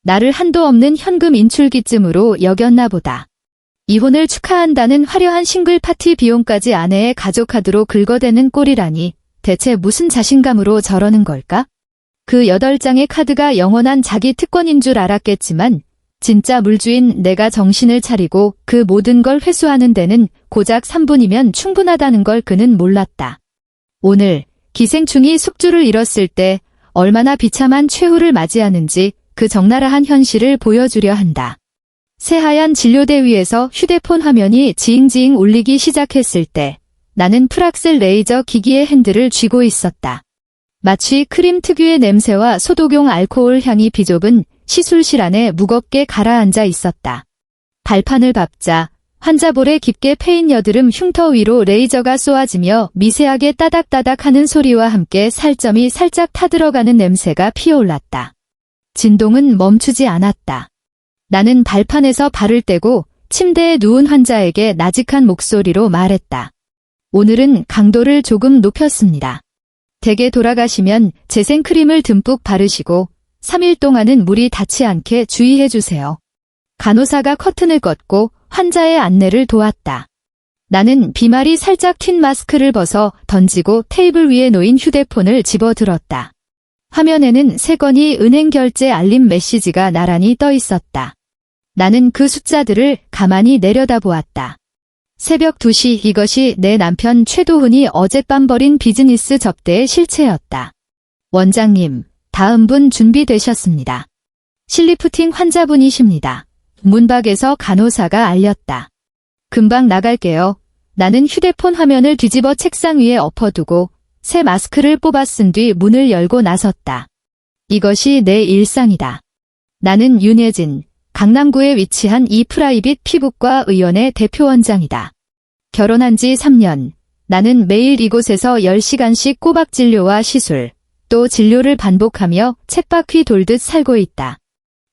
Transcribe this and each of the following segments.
나를 한도 없는 현금 인출기쯤으로 여겼나 보다. 이혼을 축하한다는 화려한 싱글 파티 비용까지 아내의 가족카드로 긁어대는 꼴이라니 대체 무슨 자신감으로 저러는 걸까? 그 8장의 카드가 영원한 자기 특권인 줄 알았겠지만 진짜 물주인 내가 정신을 차리고 그 모든 걸 회수하는 데는 고작 3분이면 충분하다는 걸 그는 몰랐다. 오늘 기생충이 숙주를 잃었을 때 얼마나 비참한 최후를 맞이하는지 그 적나라한 현실을 보여주려 한다. 새하얀 진료대 위에서 휴대폰 화면이 지잉지잉 울리기 시작했을 때 나는 풀악셀 레이저 기기의 핸들을 쥐고 있었다. 마치 크림 특유의 냄새와 소독용 알코올 향이 비좁은 시술실 안에 무겁게 가라앉아 있었다. 발판을 밟자 환자볼에 깊게 패인 여드름 흉터 위로 레이저가 쏘아지며 미세하게 따닥따닥 하는 소리와 함께 살점이 살짝 타들어가는 냄새가 피어올랐다. 진동은 멈추지 않았다. 나는 발판에서 발을 떼고 침대에 누운 환자에게 나직한 목소리로 말했다. 오늘은 강도를 조금 높였습니다. 댁에 돌아가시면 재생크림을 듬뿍 바르시고 3일 동안은 물이 닿지 않게 주의해주세요. 간호사가 커튼을 껐고 환자의 안내를 도왔다. 나는 비말이 살짝 튄 마스크를 벗어 던지고 테이블 위에 놓인 휴대폰을 집어들었다. 화면에는 세건이 은행 결제 알림 메시지가 나란히 떠 있었다. 나는 그 숫자들을 가만히 내려다보았다. 새벽 2시 이것이 내 남편 최도훈이 어젯밤 벌인 비즈니스 접대의 실체였다. 원장님, 다음 분 준비되셨습니다. 실리프팅 환자분이십니다. 문 밖에서 간호사가 알렸다. 금방 나갈게요. 나는 휴대폰 화면을 뒤집어 책상 위에 엎어두고 새 마스크를 뽑아 쓴 뒤 문을 열고 나섰다. 이것이 내 일상이다. 나는 윤예진, 강남구에 위치한 이 프라이빗 피부과 의원의 대표원장이다. 결혼한 지 3년, 나는 매일 이곳에서 10시간씩 꼬박 진료와 시술, 또 진료를 반복하며 쳇바퀴 돌듯 살고 있다.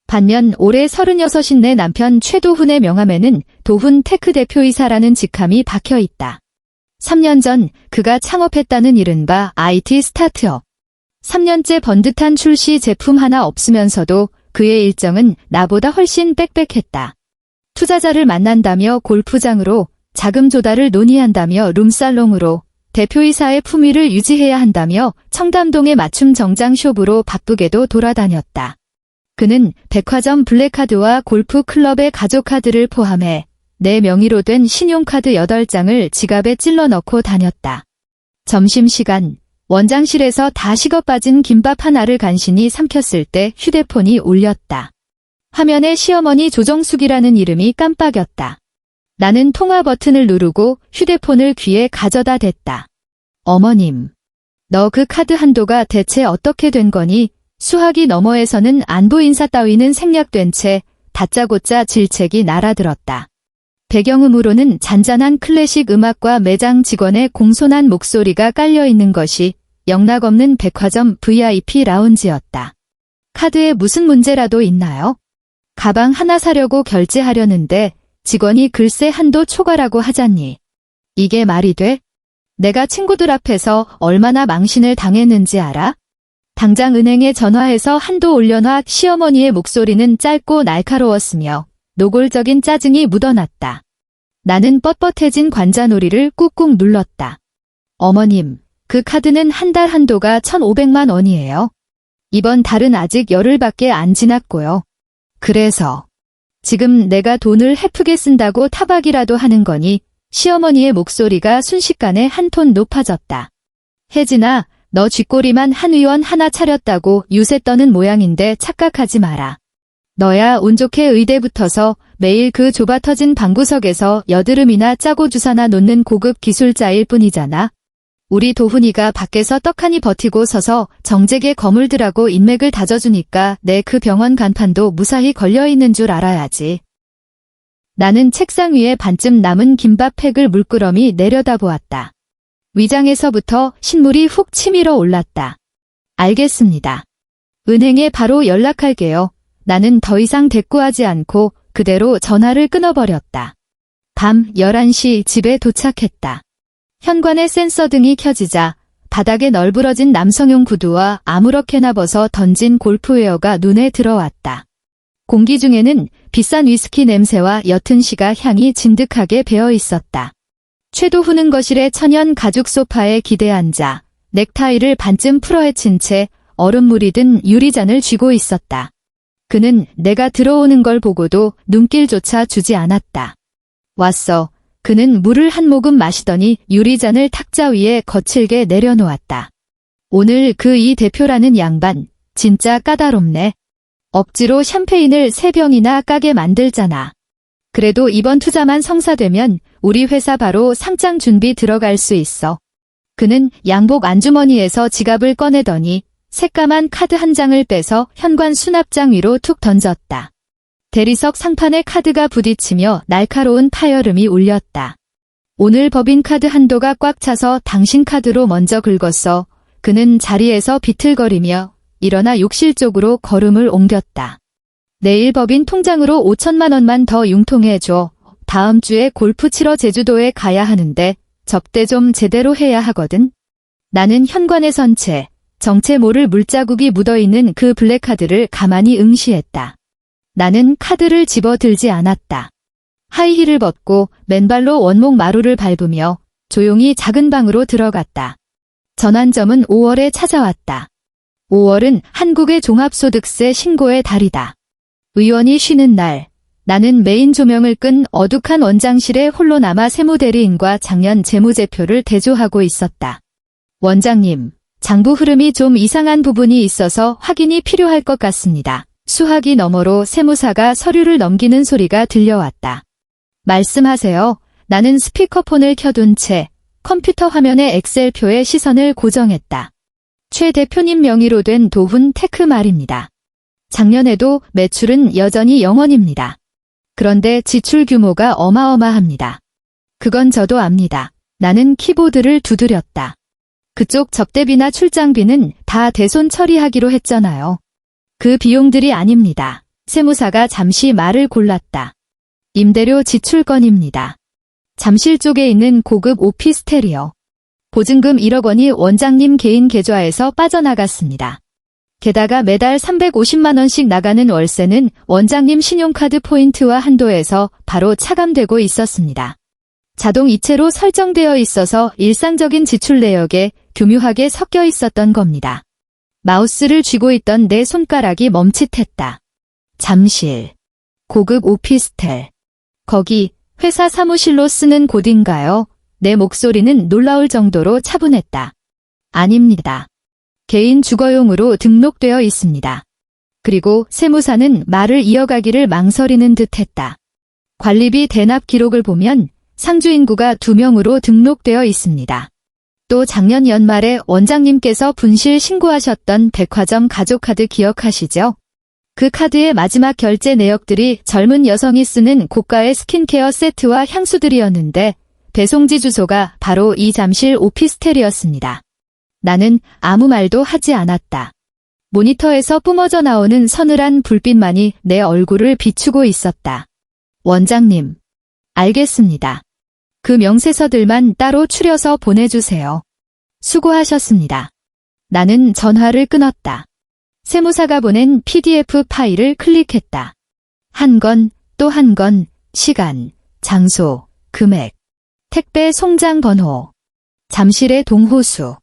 반면 올해 36인 내 남편 최도훈의 명함에는 도훈 테크 대표이사라는 직함이 박혀 있다. 3년 전 그가 창업했다는 이른바 IT 스타트업. 3년째 번듯한 출시 제품 하나 없으면서도 그의 일정은 나보다 훨씬 빽빽했다. 투자자를 만난다며 골프장으로, 자금 조달을 논의한다며 룸살롱으로, 대표이사의 품위를 유지해야 한다며 청담동의 맞춤 정장숍으로 바쁘게도 돌아다녔다. 그는 백화점 블랙카드와 골프 클럽의 가족카드를 포함해 내 명의로 된 신용카드 8장을 지갑에 찔러 넣고 다녔다. 점심시간, 원장실에서 다 식어 빠진 김밥 하나를 간신히 삼켰을 때 휴대폰이 울렸다. 화면에 시어머니 조정숙이라는 이름이 깜빡였다. 나는 통화 버튼을 누르고 휴대폰을 귀에 가져다 댔다. 어머님, 너 그 카드 한도가 대체 어떻게 된 거니? 수화기 너머에서는 안부 인사 따위는 생략된 채 다짜고짜 질책이 날아들었다. 배경음으로는 잔잔한 클래식 음악과 매장 직원의 공손한 목소리가 깔려있는 것이 영락없는 백화점 VIP 라운지였다. 카드에 무슨 문제라도 있나요? 가방 하나 사려고 결제하려는데 직원이 글쎄 한도 초과라고 하자니. 이게 말이 돼? 내가 친구들 앞에서 얼마나 망신을 당했는지 알아? 당장 은행에 전화해서 한도 올려놔. 시어머니의 목소리는 짧고 날카로웠으며 노골적인 짜증이 묻어났다. 나는 뻣뻣해진 관자놀이를 꾹꾹 눌렀다. 어머님, 그 카드는 한 달 한도가 1,500만 원이에요. 이번 달은 아직 열흘밖에 안 지났고요. 그래서 지금 내가 돈을 헤프게 쓴다고 타박이라도 하는 거니? 시어머니의 목소리가 순식간에 한 톤 높아졌다. 혜진아, 너 쥐꼬리만 한 의원 하나 차렸다고 유세 떠는 모양인데 착각하지 마라. 너야 운 좋게 의대 붙어서 매일 그 좁아터진 방구석에서 여드름이나 짜고 주사나 놓는 고급 기술자일 뿐이잖아. 우리 도훈이가 밖에서 떡하니 버티고 서서 정재계 거물들하고 인맥을 다져주니까 내 그 병원 간판도 무사히 걸려있는 줄 알아야지. 나는 책상 위에 반쯤 남은 김밥 팩을 물끄러미 내려다보았다. 위장에서부터 신물이 훅 치밀어 올랐다. 알겠습니다. 은행에 바로 연락할게요. 나는 더 이상 대꾸하지 않고 그대로 전화를 끊어버렸다. 밤 11시 집에 도착했다. 현관에 센서 등이 켜지자 바닥에 널브러진 남성용 구두와 아무렇게나 벗어 던진 골프웨어가 눈에 들어왔다. 공기 중에는 비싼 위스키 냄새와 옅은 시가 향이 진득하게 배어 있었다. 최도훈은 거실의 천연 가죽 소파에 기대 앉아 넥타이를 반쯤 풀어헤친 채 얼음물이 든 유리잔을 쥐고 있었다. 그는 내가 들어오는 걸 보고도 눈길조차 주지 않았다. 왔어. 그는 물을 한 모금 마시더니 유리잔을 탁자 위에 거칠게 내려놓았다. 오늘 그 이 대표라는 양반, 진짜 까다롭네. 억지로 샴페인을 3병이나 까게 만들잖아. 그래도 이번 투자만 성사되면 우리 회사 바로 상장 준비 들어갈 수 있어. 그는 양복 안주머니에서 지갑을 꺼내더니 새까만 카드 한 장을 빼서 현관 수납장 위로 툭 던졌다. 대리석 상판에 카드가 부딪히며 날카로운 파열음이 울렸다. 오늘 법인카드 한도가 꽉 차서 당신 카드로 먼저 긁었어. 그는 자리에서 비틀거리며 일어나 욕실 쪽으로 걸음을 옮겼다. 내일 법인 통장으로 5천만 원만 더 융통해줘. 다음 주에 골프 치러 제주도에 가야 하는데 접대 좀 제대로 해야 하거든. 나는 현관에 선 채 정체 모를 물자국이 묻어있는 그 블랙카드를 가만히 응시했다. 나는 카드를 집어들지 않았다. 하이힐을 벗고 맨발로 원목 마루를 밟으며 조용히 작은 방으로 들어갔다. 전환점은 5월에 찾아왔다. 5월은 한국의 종합소득세 신고의 달이다. 의원이 쉬는 날, 나는 메인 조명을 끈 어둑한 원장실에 홀로 남아 세무대리인과 작년 재무제표를 대조하고 있었다. 원장님, 장부 흐름이 좀 이상한 부분이 있어서 확인이 필요할 것 같습니다. 수화기 너머로 세무사가 서류를 넘기는 소리가 들려왔다. 말씀하세요. 나는 스피커폰을 켜둔 채 컴퓨터 화면의 엑셀표에 시선을 고정했다. 최 대표님 명의로 된 도훈 테크 말입니다. 작년에도 매출은 여전히 0원입니다. 그런데 지출 규모가 어마어마합니다. 그건 저도 압니다. 나는 키보드를 두드렸다. 그쪽 접대비나 출장비는 다 대손 처리하기로 했잖아요. 그 비용들이 아닙니다. 세무사가 잠시 말을 골랐다. 임대료 지출 건입니다. 잠실 쪽에 있는 고급 오피스텔이요. 보증금 1억 원이 원장님 개인 계좌에서 빠져나갔습니다. 게다가 매달 350만 원씩 나가는 월세는 원장님 신용카드 포인트와 한도에서 바로 차감되고 있었습니다. 자동 이체로 설정되어 있어서 일상적인 지출 내역에 교묘하게 섞여 있었던 겁니다. 마우스를 쥐고 있던 내 손가락이 멈칫했다. 잠실. 고급 오피스텔. 거기 회사 사무실로 쓰는 곳인가요? 내 목소리는 놀라울 정도로 차분했다. 아닙니다. 개인 주거용으로 등록되어 있습니다. 그리고 세무사는 말을 이어가기를 망설이는 듯했다. 관리비 대납 기록을 보면 상주 인구가 2명으로 등록되어 있습니다. 또 작년 연말에 원장님께서 분실 신고하셨던 백화점 가족카드 기억하시죠? 그 카드의 마지막 결제 내역들이 젊은 여성이 쓰는 고가의 스킨케어 세트와 향수들이었는데 배송지 주소가 바로 이 잠실 오피스텔이었습니다. 나는 아무 말도 하지 않았다. 모니터에서 뿜어져 나오는 서늘한 불빛만이 내 얼굴을 비추고 있었다. 원장님. 알겠습니다. 그 명세서들만 따로 추려서 보내주세요. 수고하셨습니다. 나는 전화를 끊었다. 세무사가 보낸 PDF 파일을 클릭했다. 한 건, 또 한 건, 시간, 장소, 금액, 택배 송장 번호, 잠실의 동호수.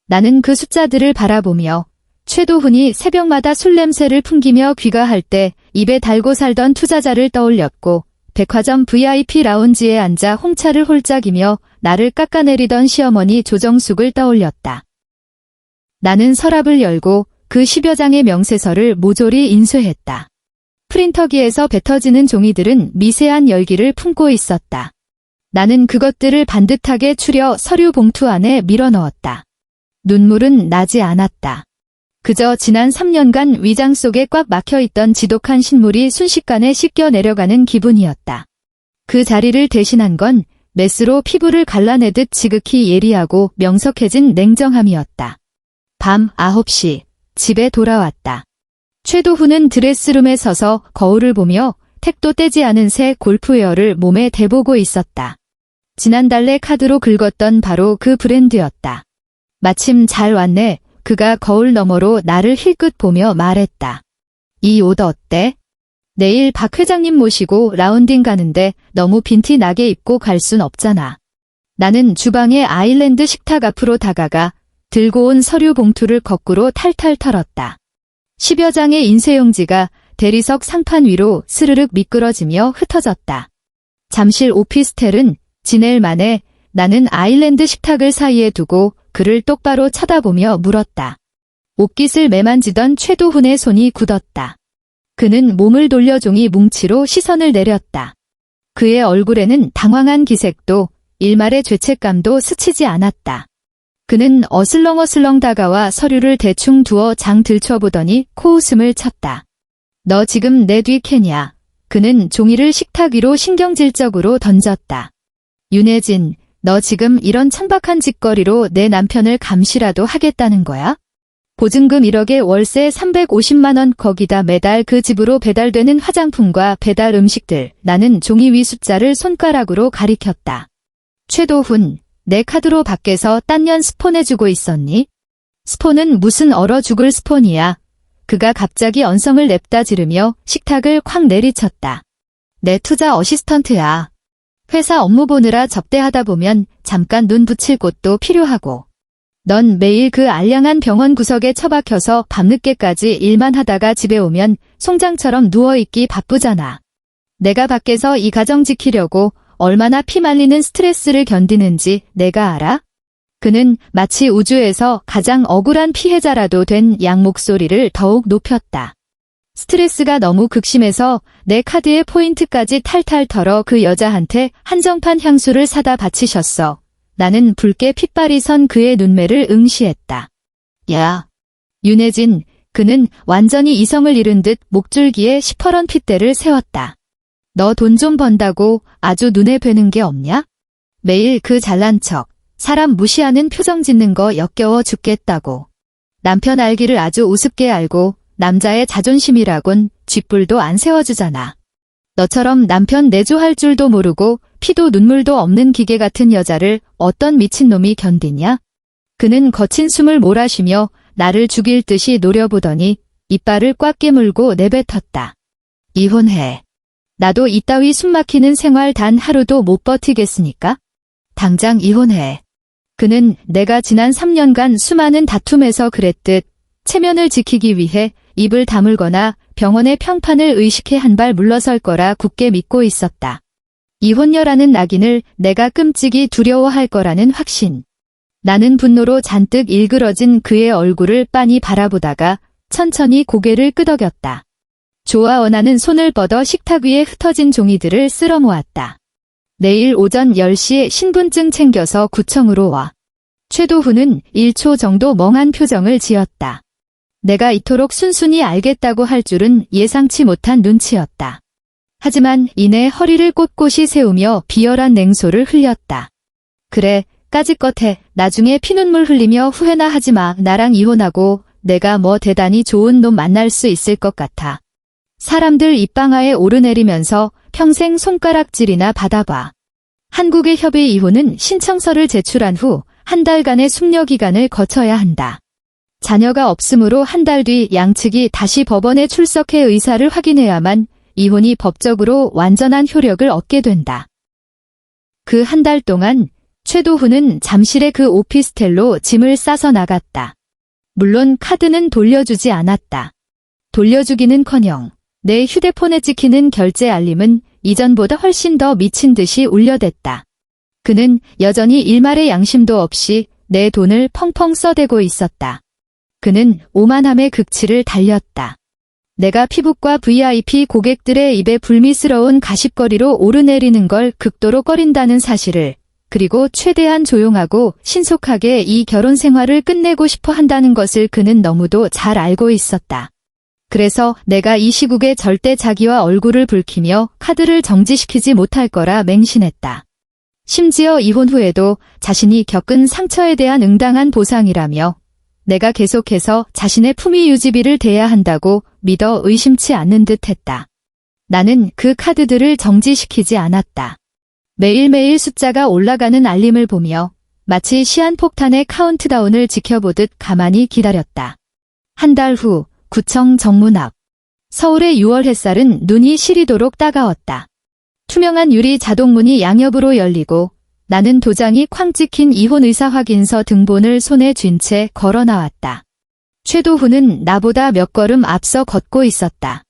나는 그 숫자들을 바라보며 최도훈이 새벽마다 술 냄새를 풍기며 귀가할 때 입에 달고 살던 투자자를 떠올렸고 백화점 VIP 라운지에 앉아 홍차를 홀짝이며 나를 깎아내리던 시어머니 조정숙을 떠올렸다. 나는 서랍을 열고 그 10여 장의 명세서를 모조리 인쇄했다. 프린터기에서 뱉어지는 종이들은 미세한 열기를 품고 있었다. 나는 그것들을 반듯하게 추려 서류 봉투 안에 밀어넣었다. 눈물은 나지 않았다. 그저 지난 3년간 위장 속에 꽉 막혀있던 지독한 신물이 순식간에 씻겨 내려가는 기분이었다. 그 자리를 대신한 건 메스로 피부를 갈라내듯 지극히 예리하고 명석해진 냉정함이었다. 밤 9시 집에 돌아왔다. 최도훈은 드레스룸에 서서 거울을 보며 택도 떼지 않은 새 골프웨어를 몸에 대보고 있었다. 지난달래 카드로 긁었던 바로 그 브랜드였다. 마침 잘 왔네. 그가 거울 너머로 나를 힐끗 보며 말했다. 이 옷 어때? 내일 박 회장님 모시고 라운딩 가는데 너무 빈티 나게 입고 갈 순 없잖아. 나는 주방의 아일랜드 식탁 앞으로 다가가 들고 온 서류 봉투를 거꾸로 탈탈 털었다. 10여 장의 인쇄용지가 대리석 상판 위로 스르륵 미끄러지며 흩어졌다. 잠실 오피스텔은 지낼 만에 나는 아일랜드 식탁을 사이에 두고 그를 똑바로 쳐다보며 물었다. 옷깃을 매만지던 최도훈의 손이 굳었다. 그는 몸을 돌려 종이 뭉치로 시선을 내렸다. 그의 얼굴에는 당황한 기색도 일말의 죄책감도 스치지 않았다. 그는 어슬렁어슬렁 다가와 서류를 대충 두어 장 들춰보더니 코웃음을 쳤다. 너 지금 내 뒤 캐냐? 그는 종이를 식탁 위로 신경질적으로 던졌다. 윤혜진, 너 지금 이런 천박한 짓거리로 내 남편을 감시라도 하겠다는 거야? 보증금 1억에 월세 350만 원, 거기다 매달 그 집으로 배달되는 화장품과 배달 음식들. 나는 종이 위 숫자를 손가락으로 가리켰다. 최도훈, 내 카드로 밖에서 딴 년 스폰해주고 있었니? 스폰은 무슨 얼어 죽을 스폰이야. 그가 갑자기 언성을 냅다 지르며 식탁을 콱 내리쳤다. 내 투자 어시스턴트야. 회사 업무 보느라 접대하다 보면 잠깐 눈 붙일 곳도 필요하고. 넌 매일 그 알량한 병원 구석에 처박혀서 밤늦게까지 일만 하다가 집에 오면 송장처럼 누워있기 바쁘잖아. 내가 밖에서 이 가정 지키려고 얼마나 피말리는 스트레스를 견디는지 내가 알아? 그는 마치 우주에서 가장 억울한 피해자라도 된 양 목소리를 더욱 높였다. 스트레스가 너무 극심해서 내 카드의 포인트까지 탈탈 털어 그 여자한테 한정판 향수를 사다 바치셨어. 나는 붉게 핏발이 선 그의 눈매를 응시했다. 야, 윤혜진, 그는 완전히 이성을 잃은 듯 목줄기에 시퍼런 핏대를 세웠다. 너 돈 좀 번다고 아주 눈에 뵈는 게 없냐? 매일 그 잘난 척, 사람 무시하는 표정 짓는 거 역겨워 죽겠다고. 남편 알기를 아주 우습게 알고 남자의 자존심이라곤 쥐뿔도 안 세워주잖아. 너처럼 남편 내조할 줄도 모르고 피도 눈물도 없는 기계 같은 여자를 어떤 미친놈이 견디냐? 그는 거친 숨을 몰아쉬며 나를 죽일 듯이 노려보더니 이빨을 꽉 깨물고 내뱉었다. 이혼해. 나도 이따위 숨막히는 생활 단 하루도 못 버티겠으니까? 당장 이혼해. 그는 내가 지난 3년간 수많은 다툼에서 그랬듯 체면을 지키기 위해 입을 다물거나 병원의 평판을 의식해 한 발 물러설 거라 굳게 믿고 있었다. 이혼녀라는 낙인을 내가 끔찍이 두려워할 거라는 확신. 나는 분노로 잔뜩 일그러진 그의 얼굴을 빤히 바라보다가 천천히 고개를 끄덕였다. 좋아 원하는 손을 뻗어 식탁 위에 흩어진 종이들을 쓸어 모았다. 내일 오전 10시에 신분증 챙겨서 구청으로 와. 최도훈은 1초 정도 멍한 표정을 지었다. 내가 이토록 순순히 알겠다고 할 줄은 예상치 못한 눈치였다. 하지만 이내 허리를 꼿꼿이 세우며 비열한 냉소를 흘렸다. 그래, 까짓것 해. 나중에 피눈물 흘리며 후회나 하지 마. 나랑 이혼하고 내가 뭐 대단히 좋은 놈 만날 수 있을 것 같아. 사람들 입방아에 오르내리면서 평생 손가락질이나 받아봐. 한국의 협의 이혼은 신청서를 제출한 후 한 달간의 숙려 기간을 거쳐야 한다. 자녀가 없으므로 한 달 뒤 양측이 다시 법원에 출석해 의사를 확인해야만 이혼이 법적으로 완전한 효력을 얻게 된다. 그 한 달 동안 최도훈은 잠실의 그 오피스텔로 짐을 싸서 나갔다. 물론 카드는 돌려주지 않았다. 돌려주기는커녕 내 휴대폰에 찍히는 결제 알림은 이전보다 훨씬 더 미친 듯이 울려댔다. 그는 여전히 일말의 양심도 없이 내 돈을 펑펑 써대고 있었다. 그는 오만함의 극치를 달렸다. 내가 피부과 VIP 고객들의 입에 불미스러운 가십거리로 오르내리는 걸 극도로 꺼린다는 사실을, 그리고 최대한 조용하고 신속하게 이 결혼 생활을 끝내고 싶어 한다는 것을 그는 너무도 잘 알고 있었다. 그래서 내가 이 시국에 절대 자기와 얼굴을 붉히며 카드를 정지시키지 못할 거라 맹신했다. 심지어 이혼 후에도 자신이 겪은 상처에 대한 응당한 보상이라며 내가 계속해서 자신의 품위 유지비를 대야 한다고 믿어 의심치 않는 듯 했다. 나는 그 카드들을 정지시키지 않았다. 매일매일 숫자가 올라가는 알림을 보며 마치 시한폭탄의 카운트다운을 지켜보듯 가만히 기다렸다. 한 달 후 구청 정문 앞. 서울의 6월 햇살은 눈이 시리도록 따가웠다. 투명한 유리 자동문이 양옆으로 열리고 나는 도장이 쾅 찍힌 이혼 의사 확인서 등본을 손에 쥔 채 걸어 나왔다. 최도훈은 나보다 몇 걸음 앞서 걷고 있었다.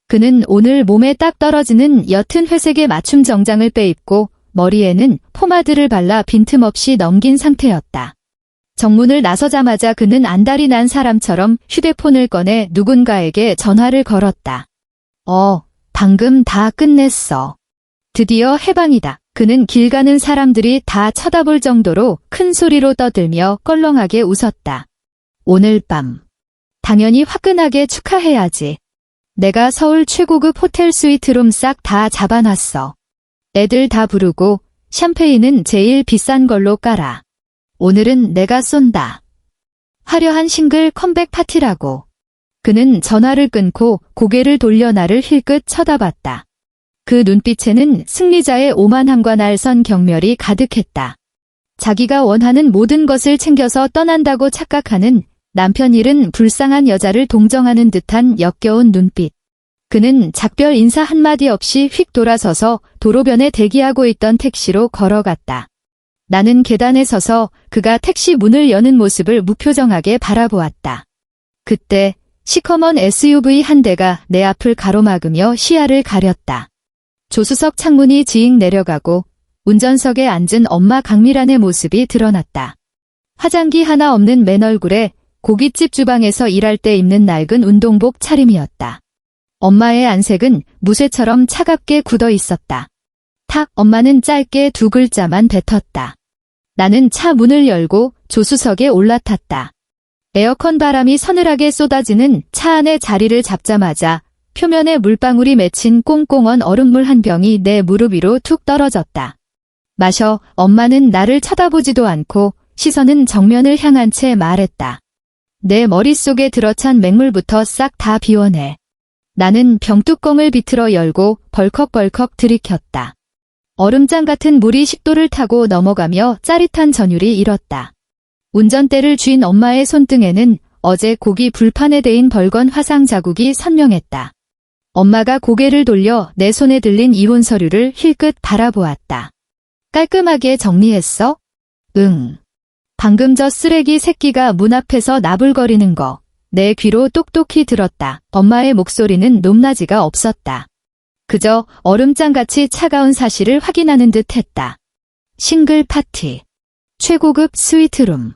그는 오늘 몸에 딱 떨어지는 옅은 회색의 맞춤 정장을 빼입고 머리에는 포마드를 발라 빈틈없이 넘긴 상태였다. 정문을 나서자마자 그는 안달이 난 사람처럼 휴대폰을 꺼내 누군가에게 전화를 걸었다. 방금 다 끝냈어. 드디어 해방이다. 그는 길 가는 사람들이 다 쳐다볼 정도로 큰 소리로 떠들며 껄렁하게 웃었다. 오늘 밤. 당연히 화끈하게 축하해야지. 내가 서울 최고급 호텔 스위트룸 싹 다 잡아놨어. 애들 다 부르고 샴페인은 제일 비싼 걸로 깔아. 오늘은 내가 쏜다. 화려한 싱글 컴백 파티라고. 그는 전화를 끊고 고개를 돌려 나를 힐끗 쳐다봤다. 그 눈빛에는 승리자의 오만함과 날선 경멸이 가득했다. 자기가 원하는 모든 것을 챙겨서 떠난다고 착각하는 남편 잃은 불쌍한 여자를 동정하는 듯한 역겨운 눈빛. 그는 작별 인사 한마디 없이 휙 돌아서서 도로변에 대기하고 있던 택시로 걸어갔다. 나는 계단에 서서 그가 택시 문을 여는 모습을 무표정하게 바라보았다. 그때 시커먼 SUV 한 대가 내 앞을 가로막으며 시야를 가렸다. 조수석 창문이 지익 내려가고 운전석에 앉은 엄마 강미란의 모습이 드러났다. 화장기 하나 없는 맨 얼굴에 고깃집 주방에서 일할 때 입는 낡은 운동복 차림이었다. 엄마의 안색은 무쇠처럼 차갑게 굳어 있었다. 탁, 엄마는 짧게 두 글자만 뱉었다. 나는 차 문을 열고 조수석에 올라탔다. 에어컨 바람이 서늘하게 쏟아지는 차 안에 자리를 잡자마자 표면에 물방울이 맺힌 꽁꽁언 얼음물 한 병이 내 무릎 위로 툭 떨어졌다. 마셔. 엄마는 나를 쳐다보지도 않고 시선은 정면을 향한 채 말했다. 내 머릿속에 들어찬 맹물부터 싹 다 비워내. 나는 병뚜껑을 비틀어 열고 벌컥벌컥 들이켰다. 얼음장 같은 물이 식도를 타고 넘어가며 짜릿한 전율이 일었다. 운전대를 쥔 엄마의 손등에는 어제 고기 불판에 대인 벌건 화상 자국이 선명했다. 엄마가 고개를 돌려 내 손에 들린 이혼 서류를 힐끗 바라보았다. 깔끔하게 정리했어? 응. 방금 저 쓰레기 새끼가 문 앞에서 나불거리는 거 내 귀로 똑똑히 들었다. 엄마의 목소리는 높낮이가 없었다. 그저 얼음장같이 차가운 사실을 확인하는 듯 했다. 싱글 파티. 최고급 스위트룸.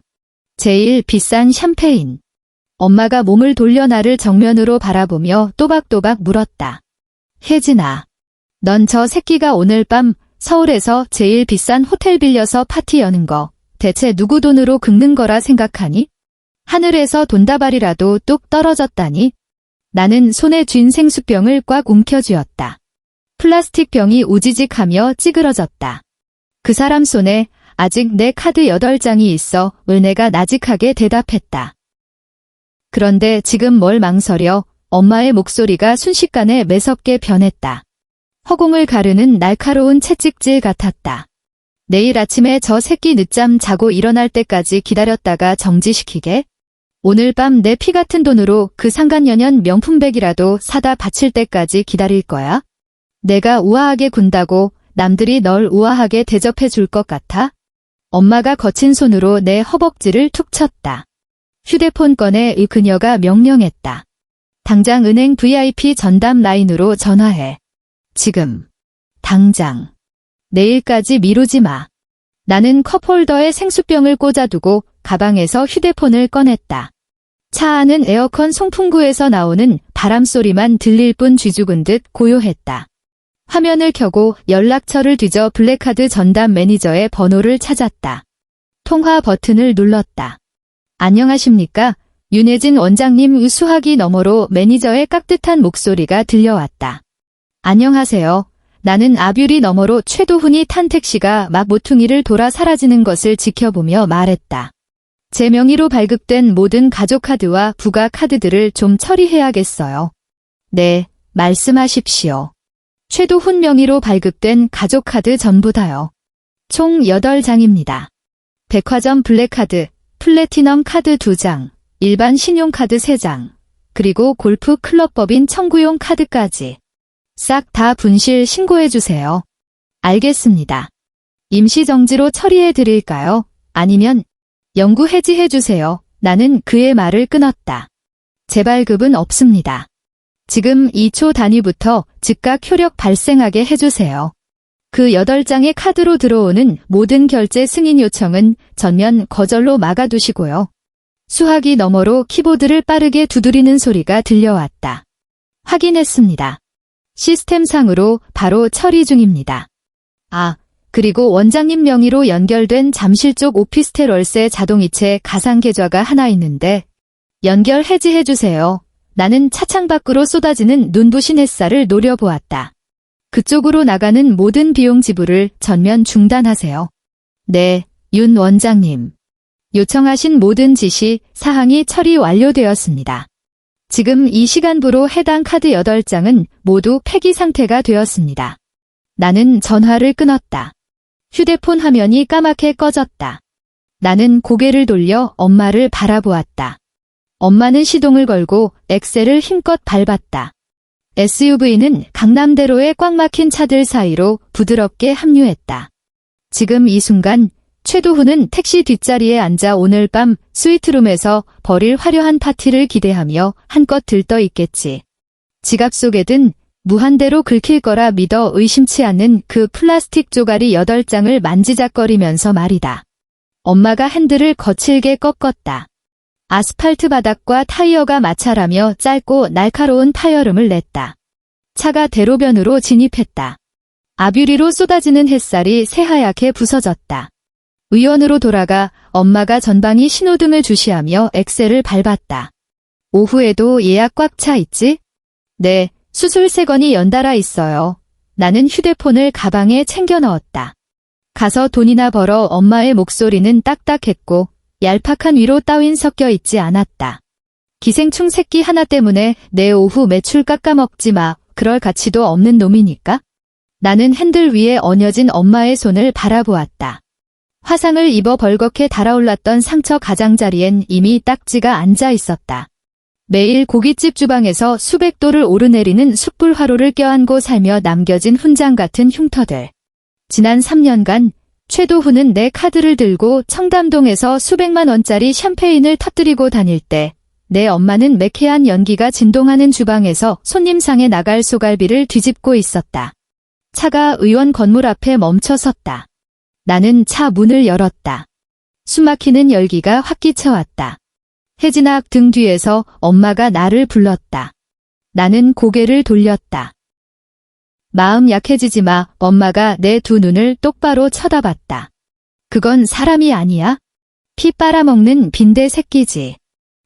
제일 비싼 샴페인. 엄마가 몸을 돌려 나를 정면으로 바라보며 또박또박 물었다. 혜진아, 넌 저 새끼가 오늘 밤 서울에서 제일 비싼 호텔 빌려서 파티 여는 거 대체 누구 돈으로 긁는 거라 생각하니? 하늘에서 돈다발이라도 뚝 떨어졌다니? 나는 손에 쥔 생수병을 꽉 움켜쥐었다. 플라스틱 병이 우지직하며 찌그러졌다. 그 사람 손에 아직 내 카드 8장이 있어 내가 나직하게 대답했다. 그런데 지금 뭘 망설여? 엄마의 목소리가 순식간에 매섭게 변했다. 허공을 가르는 날카로운 채찍질 같았다. 내일 아침에 저 새끼 늦잠 자고 일어날 때까지 기다렸다가 정지시키게? 오늘 밤 내 피 같은 돈으로 그 상간연연 명품백이라도 사다 바칠 때까지 기다릴 거야? 내가 우아하게 군다고 남들이 널 우아하게 대접해 줄 것 같아? 엄마가 거친 손으로 내 허벅지를 툭 쳤다. 휴대폰 꺼내 그녀가 명령했다. 당장 은행 VIP 전담 라인으로 전화해. 지금. 당장. 내일까지 미루지 마. 나는 컵홀더에 생수병을 꽂아두고 가방에서 휴대폰을 꺼냈다. 차 안은 에어컨 송풍구에서 나오는 바람소리만 들릴 뿐 쥐죽은 듯 고요했다. 화면을 켜고 연락처를 뒤져 블랙카드 전담 매니저의 번호를 찾았다. 통화 버튼을 눌렀다. 안녕하십니까? 윤혜진 원장님. 수화기 너머로 매니저의 깍듯한 목소리가 들려왔다. 안녕하세요. 나는 아뷰리 너머로 최도훈이 탄 택시가 막 모퉁이를 돌아 사라지는 것을 지켜보며 말했다. 제 명의로 발급된 모든 가족카드와 부가 카드들을 좀 처리해야겠어요. 네, 말씀하십시오. 최도훈 명의로 발급된 가족카드 전부 다요. 총 8장입니다. 백화점 블랙카드, 플래티넘 카드 2장, 일반 신용카드 3장, 그리고 골프 클럽법인 청구용 카드까지 싹 다 분실 신고해주세요. 알겠습니다. 임시정지로 처리해 드릴까요? 아니면 영구 해지해주세요. 나는 그의 말을 끊었다. 재발급은 없습니다. 지금 2초 단위부터 즉각 효력 발생하게 해주세요. 그 8장의 카드로 들어오는 모든 결제 승인 요청은 전면 거절로 막아두시고요. 수화기 너머로 키보드를 빠르게 두드리는 소리가 들려왔다. 확인했습니다. 시스템상으로 바로 처리 중입니다. 아, 그리고 원장님 명의로 연결된 잠실 쪽 오피스텔 월세 자동이체 가상계좌가 하나 있는데 연결 해지해주세요. 나는 차창 밖으로 쏟아지는 눈부신 햇살을 노려보았다. 그쪽으로 나가는 모든 비용 지불을 전면 중단하세요. 네, 윤 원장님. 요청하신 모든 지시, 사항이 처리 완료되었습니다. 지금 이 시간부로 해당 카드 8장은 모두 폐기 상태가 되었습니다. 나는 전화를 끊었다. 휴대폰 화면이 까맣게 꺼졌다. 나는 고개를 돌려 엄마를 바라보았다. 엄마는 시동을 걸고 엑셀을 힘껏 밟았다. SUV는 강남대로의 꽉 막힌 차들 사이로 부드럽게 합류했다. 지금 이 순간 최도훈은 택시 뒷자리에 앉아 오늘 밤 스위트룸에서 벌일 화려한 파티를 기대하며 한껏 들떠 있겠지. 지갑 속에 든 무한대로 긁힐 거라 믿어 의심치 않는 그 플라스틱 쪼가리 8장을 만지작거리면서 말이다. 엄마가 핸들을 거칠게 꺾었다. 아스팔트 바닥과 타이어가 마찰하며 짧고 날카로운 파열음을 냈다. 차가 대로변으로 진입했다. 앞유리로 쏟아지는 햇살이 새하얗게 부서졌다. 의원으로 돌아가 엄마가 전방위 신호등을 주시하며 엑셀을 밟았다. 오후에도 예약 꽉 차 있지? 네, 수술 3건이 연달아 있어요. 나는 휴대폰을 가방에 챙겨 넣었다. 가서 돈이나 벌어. 엄마의 목소리는 딱딱했고 얄팍한 위로 따윈 섞여 있지 않았다. 기생충 새끼 하나 때문에 내 오후 매출 깎아먹지 마. 그럴 가치도 없는 놈이니까. 나는 핸들 위에 얹어진 엄마의 손을 바라보았다. 화상을 입어 벌겋게 달아올랐던 상처 가장자리엔 이미 딱지가 앉아 있었다. 매일 고깃집 주방에서 수백 도를 오르내리는 숯불 화로를 껴안고 살며 남겨진 훈장 같은 흉터들. 지난 3년간 최도훈은 내 카드를 들고 청담동에서 수백만 원짜리 샴페인을 터뜨리고 다닐 때 내 엄마는 매캐한 연기가 진동하는 주방에서 손님상에 나갈 소갈비를 뒤집고 있었다. 차가 의원 건물 앞에 멈춰 섰다. 나는 차 문을 열었다. 숨막히는 열기가 확 끼쳐왔다. 혜진아 앞 등 뒤에서 엄마가 나를 불렀다. 나는 고개를 돌렸다. 마음 약해지지 마. 엄마가 내 두 눈을 똑바로 쳐다봤다. 그건 사람이 아니야? 피 빨아먹는 빈대 새끼지.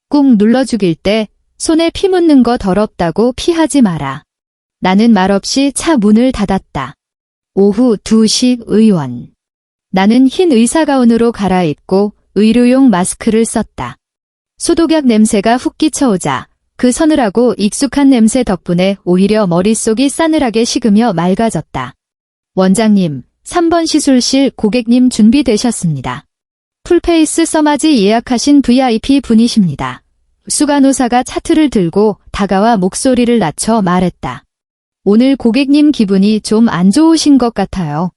꾹 눌러 죽일 때 손에 피 묻는 거 더럽다고 피하지 마라. 나는 말없이 차 문을 닫았다. 오후 2시 의원. 나는 흰 의사가운으로 갈아입고 의료용 마스크를 썼다. 소독약 냄새가 훅 끼쳐오자 그 서늘하고 익숙한 냄새 덕분에 오히려 머릿속이 싸늘하게 식으며 맑아졌다. 원장님, 3번 시술실 고객님 준비되셨습니다. 풀페이스 써마지 예약하신 VIP 분이십니다. 수간호사가 차트를 들고 다가와 목소리를 낮춰 말했다. 오늘 고객님 기분이 좀 안 좋으신 것 같아요.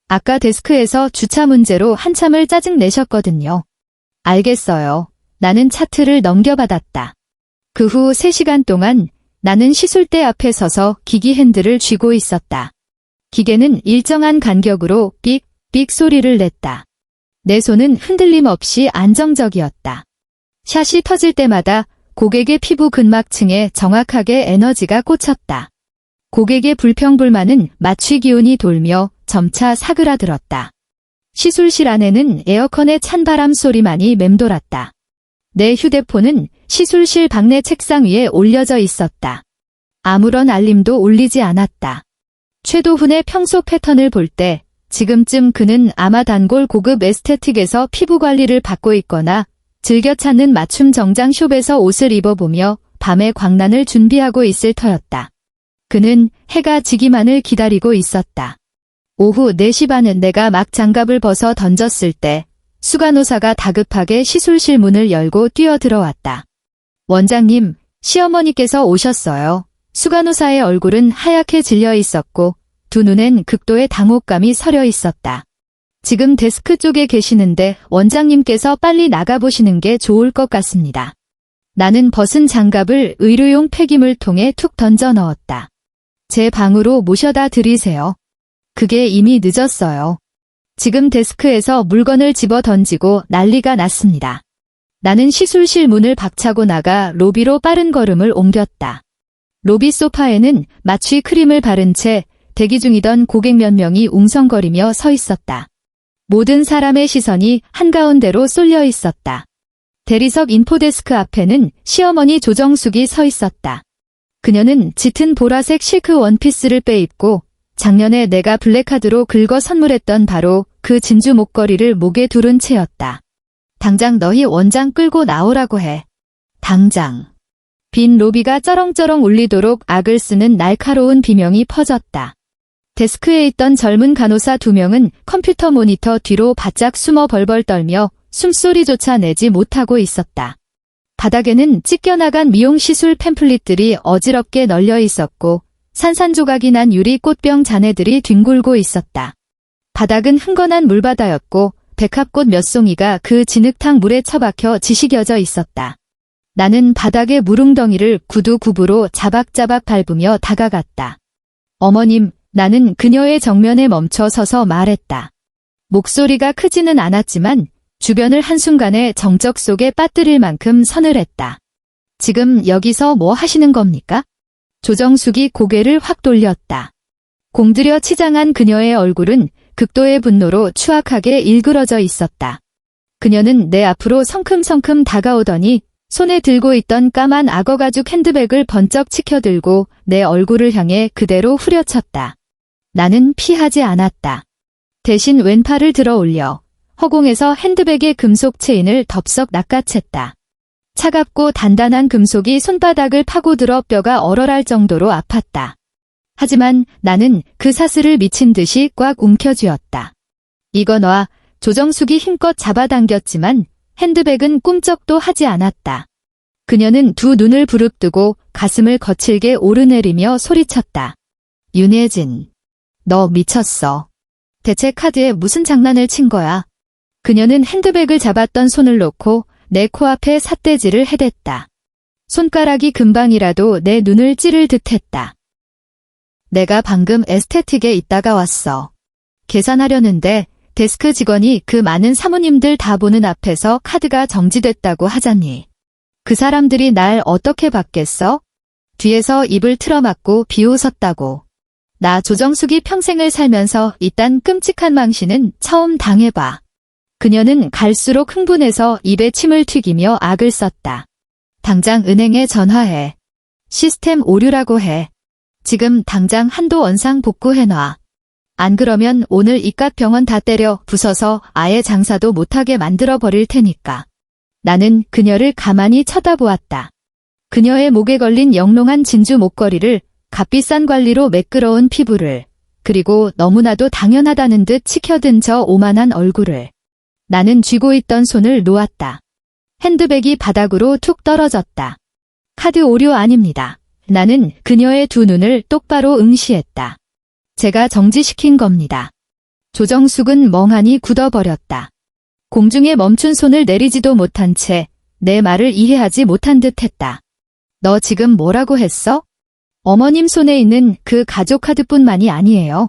아까 데스크에서 주차 문제로 한참을 짜증내셨거든요. 알겠어요. 나는 차트를 넘겨받았다. 그 후 3시간 동안 나는 시술대 앞에 서서 기기 핸들을 쥐고 있었다. 기계는 일정한 간격으로 삑삑 소리를 냈다. 내 손은 흔들림 없이 안정적이었다. 샷이 터질 때마다 고객의 피부 근막층에 정확하게 에너지가 꽂혔다. 고객의 불평불만은 마취 기운이 돌며 점차 사그라들었다. 시술실 안에는 에어컨의 찬바람 소리만이 맴돌았다. 내 휴대폰은 시술실 방내 책상 위에 올려져 있었다. 아무런 알림도 울리지 않았다. 최도훈의 평소 패턴을 볼 때 지금쯤 그는 아마 단골 고급 에스테틱에서 피부 관리를 받고 있거나 즐겨 찾는 맞춤 정장 숍에서 옷을 입어보며 밤의 광란을 준비하고 있을 터였다. 그는 해가 지기만을 기다리고 있었다. 오후 4시 반은 내가 막 장갑을 벗어 던졌을 때 수간호사가 다급하게 시술실 문을 열고 뛰어들어왔다. 원장님, 시어머니께서 오셨어요. 수간호사의 얼굴은 하얗게 질려 있었고 두 눈엔 극도의 당혹감이 서려 있었다. 지금 데스크 쪽에 계시는데 원장님께서 빨리 나가보시는 게 좋을 것 같습니다. 나는 벗은 장갑을 의료용 폐기물통에 툭 던져 넣었다. 제 방으로 모셔다 드리세요. 그게 이미 늦었어요. 지금 데스크에서 물건을 집어 던지고 난리가 났습니다. 나는 시술실 문을 박차고 나가 로비로 빠른 걸음을 옮겼다. 로비 소파에는 마취 크림을 바른 채 대기 중이던 고객 몇 명이 웅성거리며 서 있었다. 모든 사람의 시선이 한가운데로 쏠려 있었다. 대리석 인포데스크 앞에는 시어머니 조정숙이 서 있었다. 그녀는 짙은 보라색 실크 원피스를 빼입고 작년에 내가 블랙카드로 긁어 선물했던 바로 그 진주 목걸이를 목에 두른 채였다. 당장 너희 원장 끌고 나오라고 해. 당장. 빈 로비가 쩌렁쩌렁 울리도록 악을 쓰는 날카로운 비명이 퍼졌다. 데스크에 있던 젊은 간호사 2명은 컴퓨터 모니터 뒤로 바짝 숨어 벌벌 떨며 숨소리조차 내지 못하고 있었다. 바닥에는 찢겨나간 미용시술 팸플릿들이 어지럽게 널려 있었고 산산조각이 난 유리 꽃병 잔해들이 뒹굴고 있었다. 바닥은 흥건한 물바다였고 백합꽃 몇 송이가 그 진흙탕 물에 처박혀 지시겨져 있었다. 나는 바닥의 물웅덩이를 구두 굽으로 자박자박 밟으며 다가갔다. 어머님, 나는 그녀의 정면에 멈춰 서서 말했다. 목소리가 크지는 않았지만 주변을 한순간에 정적 속에 빠뜨릴 만큼 서늘했다. 지금 여기서 뭐 하시는 겁니까? 조정숙이 고개를 확 돌렸다. 공들여 치장한 그녀의 얼굴은 극도의 분노로 추악하게 일그러져 있었다. 그녀는 내 앞으로 성큼성큼 다가오더니 손에 들고 있던 까만 악어가죽 핸드백을 번쩍 치켜들고 내 얼굴을 향해 그대로 후려쳤다. 나는 피하지 않았다. 대신 왼팔을 들어 올려 허공에서 핸드백의 금속 체인을 덥석 낚아챘다. 차갑고 단단한 금속이 손바닥을 파고들어 뼈가 얼얼할 정도로 아팠다. 하지만 나는 그 사슬을 미친 듯이 꽉 움켜쥐었다. 이거 놔. 조정숙이 힘껏 잡아당겼지만 핸드백은 꿈쩍도 하지 않았다. 그녀는 두 눈을 부릅뜨고 가슴을 거칠게 오르내리며 소리쳤다. 윤혜진, 너 미쳤어. 대체 카드에 무슨 장난을 친 거야? 그녀는 핸드백을 잡았던 손을 놓고 내 코앞에 삿대질을 해댔다. 손가락이 금방이라도 내 눈을 찌를 듯했다. 내가 방금 에스테틱에 있다가 왔어. 계산하려는데 데스크 직원이 그 많은 사모님들 다 보는 앞에서 카드가 정지됐다고 하자니. 그 사람들이 날 어떻게 봤겠어? 뒤에서 입을 틀어막고 비웃었다고. 나 조정숙이 평생을 살면서 이딴 끔찍한 망신은 처음 당해봐. 그녀는 갈수록 흥분해서 입에 침을 튀기며 악을 썼다. 당장 은행에 전화해. 시스템 오류라고 해. 지금 당장 한도 원상 복구해놔. 안 그러면 오늘 이깟 병원 다 때려 부숴서 아예 장사도 못하게 만들어버릴 테니까. 나는 그녀를 가만히 쳐다보았다. 그녀의 목에 걸린 영롱한 진주 목걸이를, 값비싼 관리로 매끄러운 피부를, 그리고 너무나도 당연하다는 듯 치켜든 저 오만한 얼굴을. 나는 쥐고 있던 손을 놓았다. 핸드백이 바닥으로 툭 떨어졌다. 카드 오류 아닙니다. 나는 그녀의 두 눈을 똑바로 응시했다. 제가 정지시킨 겁니다. 조정숙은 멍하니 굳어버렸다. 공중에 멈춘 손을 내리지도 못한 채 내 말을 이해하지 못한 듯했다. 너 지금 뭐라고 했어? 어머님 손에 있는 그 가족 카드뿐만이 아니에요.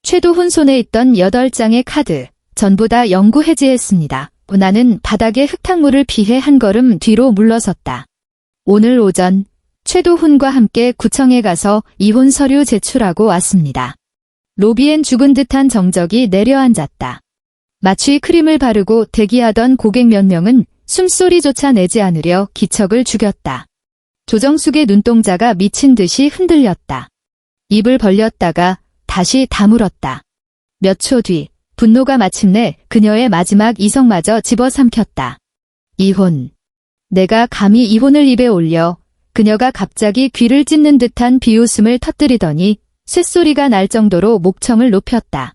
최도훈 손에 있던 8장의 카드 전부 다 영구 해지했습니다. 나는 바닥에 흙탕물을 피해 한 걸음 뒤로 물러섰다. 오늘 오전 최도훈과 함께 구청에 가서 이혼 서류 제출하고 왔습니다. 로비엔 죽은 듯한 정적이 내려앉았다. 마취 크림을 바르고 대기하던 고객 몇 명은 숨소리조차 내지 않으려 기척을 죽였다. 조정숙의 눈동자가 미친 듯이 흔들렸다. 입을 벌렸다가 다시 다물었다. 몇 초 뒤 분노가 마침내 그녀의 마지막 이성마저 집어삼켰다. 이혼. 내가 감히 이혼을 입에 올려 그녀가 갑자기 귀를 찢는 듯한 비웃음을 터뜨리더니 쇳소리가 날 정도로 목청을 높였다.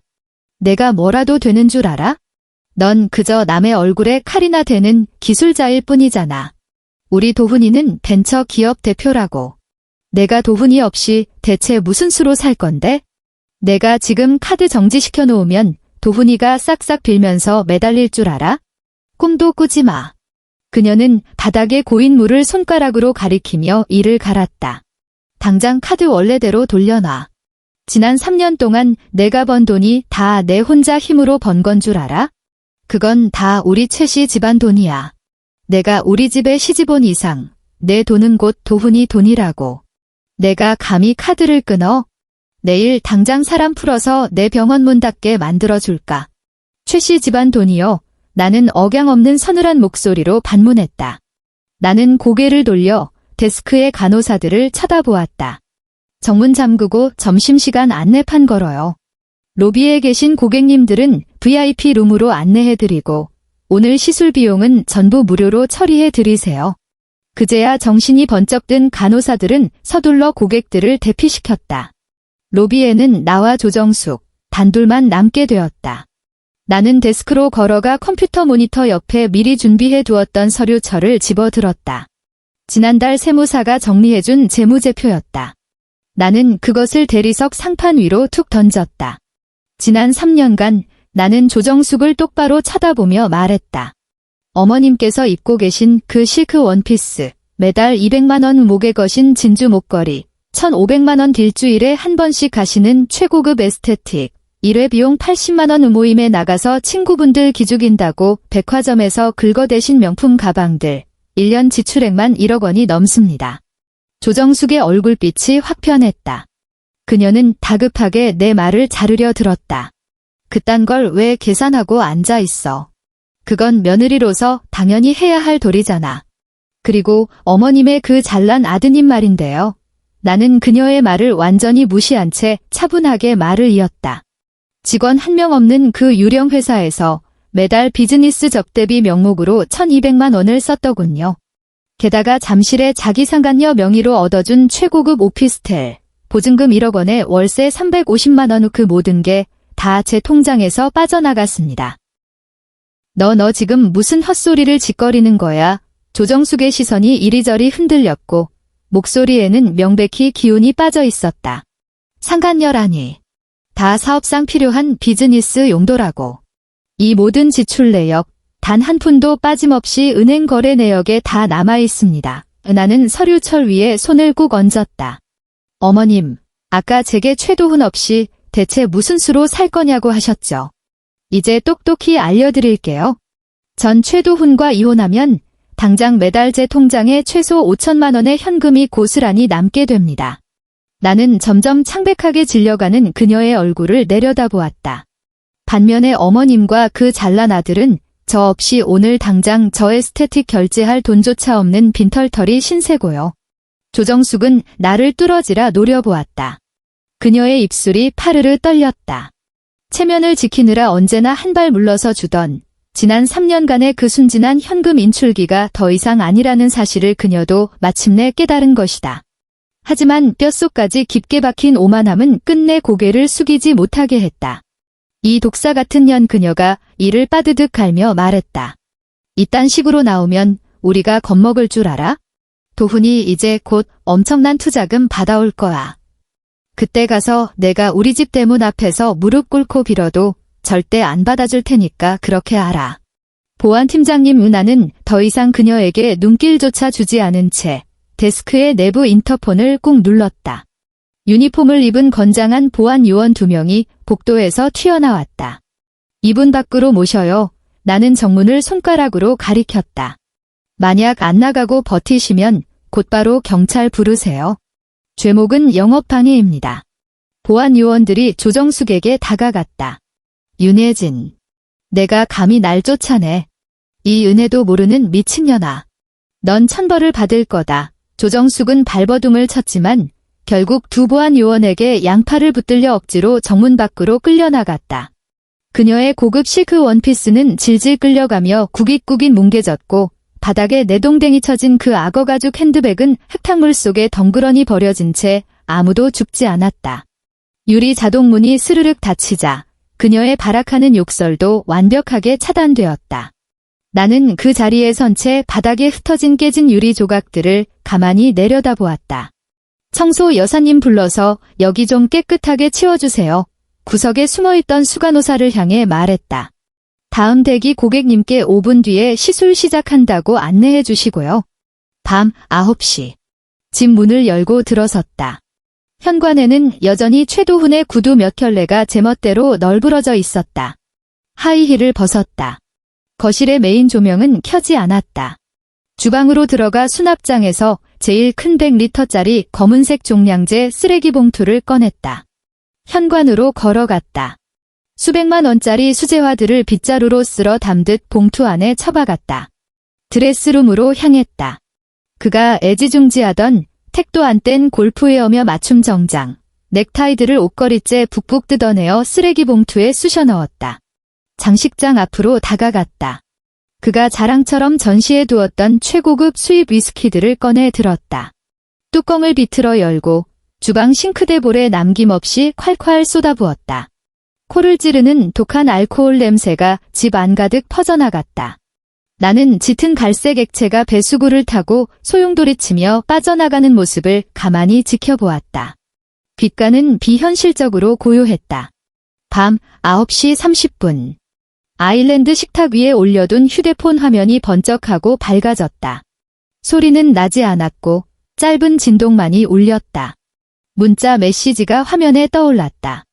내가 뭐라도 되는 줄 알아? 넌 그저 남의 얼굴에 칼이나 대는 기술자일 뿐이잖아. 우리 도훈이는 벤처 기업 대표라고. 내가 도훈이 없이 대체 무슨 수로 살 건데? 내가 지금 카드 정지시켜 놓으면 도훈이가 싹싹 빌면서 매달릴 줄 알아? 꿈도 꾸지 마. 그녀는 바닥에 고인 물을 손가락으로 가리키며 이를 갈았다. 당장 카드 원래대로 돌려놔. 지난 3년 동안 내가 번 돈이 다 내 혼자 힘으로 번 건 줄 알아? 그건 다 우리 최씨 집안 돈이야. 내가 우리 집에 시집 온 이상 내 돈은 곧 도훈이 돈이라고. 내가 감히 카드를 끊어? 내일 당장 사람 풀어서 내 병원 문 닫게 만들어줄까? 최씨 집안 돈이요. 나는 억양 없는 서늘한 목소리로 반문했다. 나는 고개를 돌려 데스크의 간호사들을 쳐다보았다. 정문 잠그고 점심시간 안내판 걸어요. 로비에 계신 고객님들은 VIP 룸으로 안내해드리고 오늘 시술 비용은 전부 무료로 처리해드리세요. 그제야 정신이 번쩍 든 간호사들은 서둘러 고객들을 대피시켰다. 로비에는 나와 조정숙, 단둘만 남게 되었다. 나는 데스크로 걸어가 컴퓨터 모니터 옆에 미리 준비해 두었던 서류철을 집어들었다. 지난달 세무사가 정리해준 재무제표였다. 나는 그것을 대리석 상판 위로 툭 던졌다. 지난 3년간 나는 조정숙을 똑바로 쳐다보며 말했다. 어머님께서 입고 계신 그 실크 원피스, 매달 200만 원 목에 거신 진주 목걸이, 1,500만 원 일주일에 한 번씩 가시는 최고급 에스테틱, 1회 비용 80만 원 모임에 나가서 친구분들 기죽인다고 백화점에서 긁어대신 명품 가방들, 1년 지출액만 1억 원이 넘습니다. 조정숙의 얼굴빛이 확 변했다. 그녀는 다급하게 내 말을 자르려 들었다. 그딴 걸 왜 계산하고 앉아 있어. 그건 며느리로서 당연히 해야 할 도리잖아. 그리고 어머님의 그 잘난 아드님 말인데요. 나는 그녀의 말을 완전히 무시한 채 차분하게 말을 이었다. 직원 한 명 없는 그 유령 회사에서 매달 비즈니스 접대비 명목으로 1,200만 원을 썼더군요. 게다가 잠실에 자기 상간녀 명의로 얻어준 최고급 오피스텔, 보증금 1억 원에 월세 350만 원 그 모든 게 다 제 통장에서 빠져나갔습니다. 너 지금 무슨 헛소리를 짓거리는 거야? 조정숙의 시선이 이리저리 흔들렸고 목소리에는 명백히 기운이 빠져 있었다. 상간녀라니. 다 사업상 필요한 비즈니스 용도라고. 이 모든 지출 내역, 단 한 푼도 빠짐없이 은행 거래 내역에 다 남아 있습니다. 나는 서류철 위에 손을 꾹 얹었다. 어머님, 아까 제게 최도훈 없이 대체 무슨 수로 살 거냐고 하셨죠. 이제 똑똑히 알려드릴게요. 전 최도훈과 이혼하면 당장 매달 제 통장에 최소 5천만 원의 현금이 고스란히 남게 됩니다. 나는 점점 창백하게 질려가는 그녀의 얼굴을 내려다보았다. 반면에 어머님과 그 잘난 아들은 저 없이 오늘 당장 저 에스테틱 결제할 돈조차 없는 빈털터리 신세고요. 조정숙은 나를 뚫어지라 노려보았다. 그녀의 입술이 파르르 떨렸다. 체면을 지키느라 언제나 한 발 물러서 주던 지난 3년간의 그 순진한 현금 인출기가 더 이상 아니라는 사실을 그녀도 마침내 깨달은 것이다. 하지만 뼛속까지 깊게 박힌 오만함은 끝내 고개를 숙이지 못하게 했다. 이 독사 같은 년 그녀가 이를 빠드득 갈며 말했다. 이딴 식으로 나오면 우리가 겁먹을 줄 알아? 도훈이 이제 곧 엄청난 투자금 받아올 거야. 그때 가서 내가 우리 집 대문 앞에서 무릎 꿇고 빌어도 절대 안 받아줄 테니까 그렇게 알아. 보안팀장님 은하는 더 이상 그녀에게 눈길조차 주지 않은 채 데스크의 내부 인터폰을 꾹 눌렀다. 유니폼을 입은 건장한 보안 요원 2명이 복도에서 튀어나왔다. 이분 밖으로 모셔요. 나는 정문을 손가락으로 가리켰다. 만약 안 나가고 버티시면 곧바로 경찰 부르세요. 죄목은 영업방해입니다. 보안 요원들이 조정숙에게 다가갔다. 윤혜진. 내가 감히 날 쫓아내. 이 은혜도 모르는 미친년아. 넌 천벌을 받을 거다. 조정숙은 발버둥을 쳤지만 결국 두 보안 요원에게 양팔을 붙들려 억지로 정문 밖으로 끌려나갔다. 그녀의 고급 실크 원피스는 질질 끌려가며 구깃구깃 뭉개졌고 바닥에 내동댕이 쳐진 그 악어 가죽 핸드백은 흙탕물 속에 덩그러니 버려진 채 아무도 죽지 않았다. 유리 자동문이 스르륵 닫히자 그녀의 발악하는 욕설도 완벽하게 차단되었다. 나는 그 자리에 선 채 바닥에 흩어진 깨진 유리 조각들을 가만히 내려다보았다. 청소 여사님 불러서 여기 좀 깨끗하게 치워주세요. 구석에 숨어있던 수간호사를 향해 말했다. 다음 대기 고객님께 5분 뒤에 시술 시작한다고 안내해 주시고요. 밤 9시. 집 문을 열고 들어섰다. 현관에는 여전히 최도훈의 구두 몇 켤레가 제멋대로 널브러져 있었다. 하이힐을 벗었다. 거실의 메인 조명은 켜지 않았다. 주방으로 들어가 수납장에서 제일 큰 100리터짜리 검은색 종량제 쓰레기 봉투를 꺼냈다. 현관으로 걸어갔다. 수백만 원짜리 수제화들을 빗자루로 쓸어 담듯 봉투 안에 처박았다. 드레스룸으로 향했다. 그가 애지중지하던 택도 안 뗀 골프웨어며 맞춤 정장, 넥타이들을 옷걸이째 북북 뜯어내어 쓰레기 봉투에 쑤셔 넣었다. 장식장 앞으로 다가갔다. 그가 자랑처럼 전시해 두었던 최고급 수입 위스키들을 꺼내 들었다. 뚜껑을 비틀어 열고 주방 싱크대볼에 남김없이 콸콸 쏟아부었다. 코를 찌르는 독한 알코올 냄새가 집 안 가득 퍼져나갔다. 나는 짙은 갈색 액체가 배수구를 타고 소용돌이치며 빠져나가는 모습을 가만히 지켜보았다. 귓가는 비현실적으로 고요했다. 밤 9시 30분. 아일랜드 식탁 위에 올려둔 휴대폰 화면이 번쩍하고 밝아졌다. 소리는 나지 않았고 짧은 진동만이 울렸다. 문자 메시지가 화면에 떠올랐다.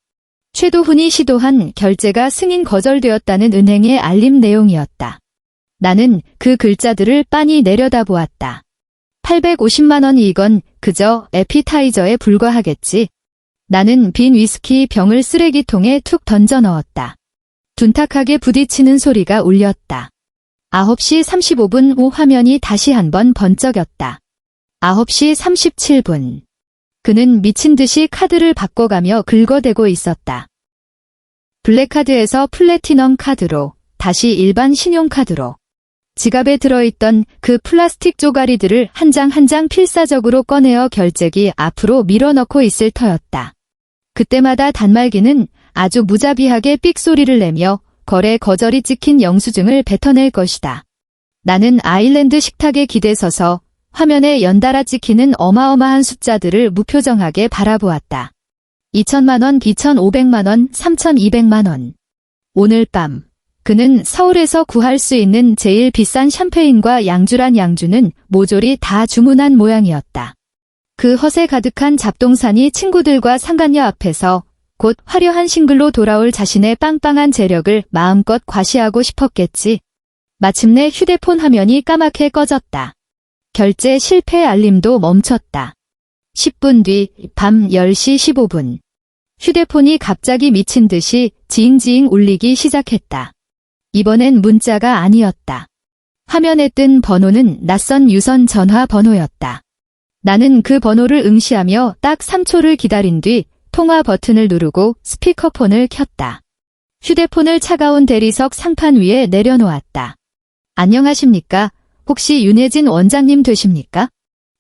최도훈이 시도한 결제가 승인 거절되었다는 은행의 알림 내용이었다. 나는 그 글자들을 빤히 내려다보았다. 850만 원 이건 그저 에피타이저에 불과하겠지. 나는 빈 위스키 병을 쓰레기통에 툭 던져 넣었다. 둔탁하게 부딪히는 소리가 울렸다. 9시 35분 후 화면이 다시 한번 번쩍였다. 9시 37분. 그는 미친 듯이 카드를 바꿔가며 긁어대고 있었다. 블랙카드에서 플래티넘 카드로, 다시 일반 신용카드로. 지갑에 들어있던 그 플라스틱 쪼가리들을 한 장 한 장 필사적으로 꺼내어 결제기 앞으로 밀어넣고 있을 터였다. 그때마다 단말기는 아주 무자비하게 삑소리를 내며 거래 거절이 찍힌 영수증을 뱉어낼 것이다. 나는 아일랜드 식탁에 기대서서 화면에 연달아 찍히는 어마어마한 숫자들을 무표정하게 바라보았다. 2천만 원, 2,500만 원, 3,200만 원. 오늘 밤 그는 서울에서 구할 수 있는 제일 비싼 샴페인과 양주란 양주는 모조리 다 주문한 모양이었다. 그 허세 가득한 잡동사니 친구들과 상간녀 앞에서 곧 화려한 싱글로 돌아올 자신의 빵빵한 재력을 마음껏 과시하고 싶었겠지. 마침내 휴대폰 화면이 까맣게 꺼졌다. 결제 실패 알림도 멈췄다. 10분 뒤 밤 10시 15분. 휴대폰이 갑자기 미친 듯이 지잉지잉 울리기 시작했다. 이번엔 문자가 아니었다. 화면에 뜬 번호는 낯선 유선 전화 번호였다. 나는 그 번호를 응시하며 딱 3초를 기다린 뒤 통화 버튼을 누르고 스피커폰을 켰다. 휴대폰을 차가운 대리석 상판 위에 내려놓았다. 안녕하십니까? 혹시 윤혜진 원장님 되십니까?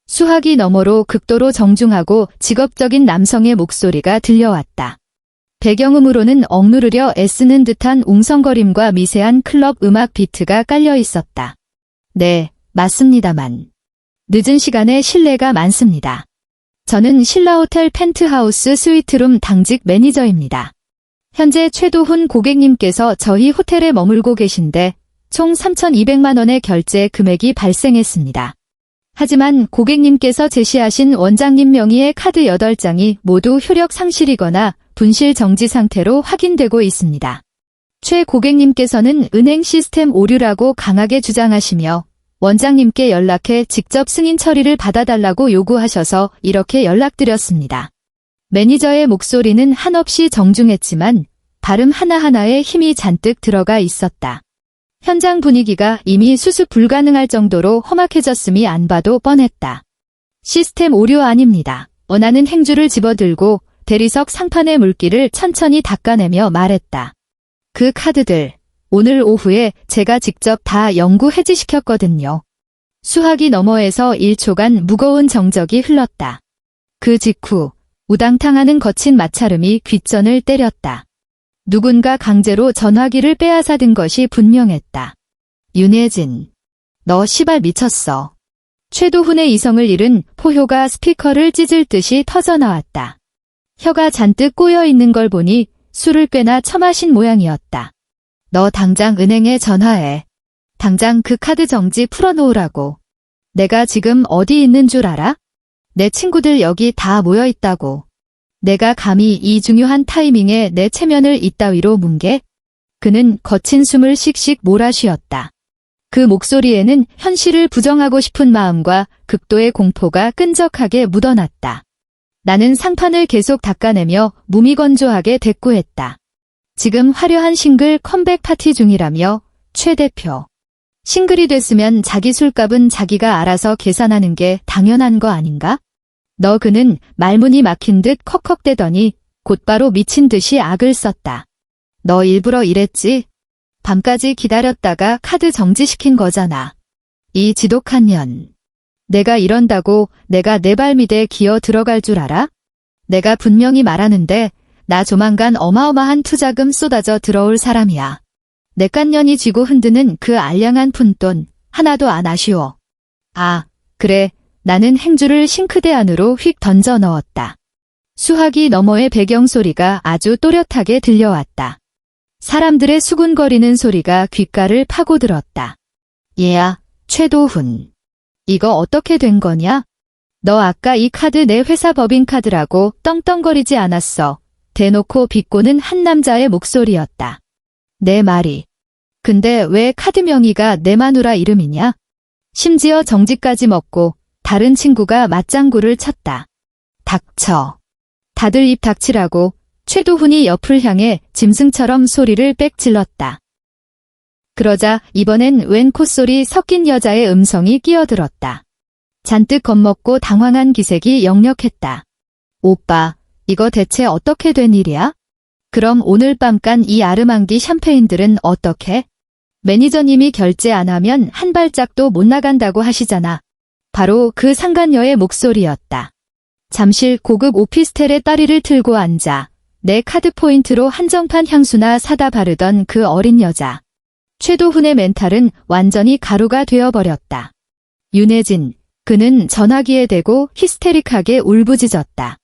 수화기 너머로 극도로 정중하고 직업적인 남성의 목소리가 들려왔다. 배경음으로는 억누르려 애쓰는 듯한 웅성거림과 미세한 클럽 음악 비트가 깔려 있었다. 네, 맞습니다만. 늦은 시간에 실례가 많습니다. 저는 신라호텔 펜트하우스 스위트룸 당직 매니저입니다. 현재 최도훈 고객님께서 저희 호텔에 머물고 계신데 총 3,200만 원의 결제 금액이 발생했습니다. 하지만 고객님께서 제시하신 원장님 명의의 카드 8장이 모두 효력 상실이거나 분실 정지 상태로 확인되고 있습니다. 최 고객님께서는 은행 시스템 오류라고 강하게 주장하시며 원장님께 연락해 직접 승인 처리를 받아달라고 요구하셔서 이렇게 연락드렸습니다. 매니저의 목소리는 한없이 정중했지만 발음 하나하나에 힘이 잔뜩 들어가 있었다. 현장 분위기가 이미 수습 불가능할 정도로 험악해졌음이 안 봐도 뻔했다. 시스템 오류 아닙니다. 원하는 행주를 집어들고 대리석 상판의 물기를 천천히 닦아내며 말했다. 그 카드들 오늘 오후에 제가 직접 다 영구 해지시켰거든요. 수화기 너머에서 1초간 무거운 정적이 흘렀다. 그 직후 우당탕하는 거친 마찰음이 귓전을 때렸다. 누군가 강제로 전화기를 빼앗아든 것이 분명했다. 윤혜진. 너 시발 미쳤어. 최도훈의 이성을 잃은 포효가 스피커를 찢을 듯이 터져나왔다. 혀가 잔뜩 꼬여있는 걸 보니 술을 꽤나 처마신 모양이었다. 너 당장 은행에 전화해. 당장 그 카드 정지 풀어놓으라고. 내가 지금 어디 있는 줄 알아? 내 친구들 여기 다 모여있다고. 내가 감히 이 중요한 타이밍에 내 체면을 이따위로 뭉개? 그는 거친 숨을 씩씩 몰아쉬었다. 그 목소리에는 현실을 부정하고 싶은 마음과 극도의 공포가 끈적하게 묻어났다. 나는 상판을 계속 닦아내며 무미건조하게 대꾸했다. 지금 화려한 싱글 컴백 파티 중이라며 최 대표. 싱글이 됐으면 자기 술값은 자기가 알아서 계산하는 게 당연한 거 아닌가? 너 그는 말문이 막힌 듯 컥컥대더니 곧바로 미친 듯이 악을 썼다. 너 일부러 이랬지? 밤까지 기다렸다가 카드 정지시킨 거잖아. 이 지독한 년. 내가 이런다고 내가 내 발 밑에 기어 들어갈 줄 알아? 내가 분명히 말하는데 나 조만간 어마어마한 투자금 쏟아져 들어올 사람이야. 내 깐년이 쥐고 흔드는 그 알량한 푼돈 하나도 안 아쉬워. 아, 그래. 나는 행주를 싱크대 안으로 휙 던져 넣었다. 수화기 너머의 배경소리가 아주 또렷하게 들려왔다. 사람들의 수군거리는 소리가 귓가를 파고들었다. 얘야, 최도훈. 이거 어떻게 된 거냐? 너 아까 이 카드 내 회사 법인카드라고 떵떵거리지 않았어. 대놓고 비꼬는 한 남자의 목소리였다. 내 말이. 근데 왜 카드 명의가 내 마누라 이름이냐? 심지어 정지까지 먹고 다른 친구가 맞장구를 쳤다. 닥쳐. 다들 입 닥치라고 최도훈이 옆을 향해 짐승처럼 소리를 빽 질렀다. 그러자 이번엔 웬 콧소리 섞인 여자의 음성이 끼어들었다. 잔뜩 겁먹고 당황한 기색이 역력했다. 오빠, 이거 대체 어떻게 된 일이야? 그럼 오늘 밤 깐 이 아르망디 샴페인들은 어떻게? 매니저님이 결제 안 하면 한 발짝도 못 나간다고 하시잖아. 바로 그 상간녀의 목소리였다. 잠실 고급 오피스텔에 다리를 틀고 앉아 내 카드 포인트로 한정판 향수나 사다 바르던 그 어린 여자. 최도훈의 멘탈은 완전히 가루가 되어버렸다. 윤혜진, 그는 전화기에 대고 히스테릭하게 울부짖었다.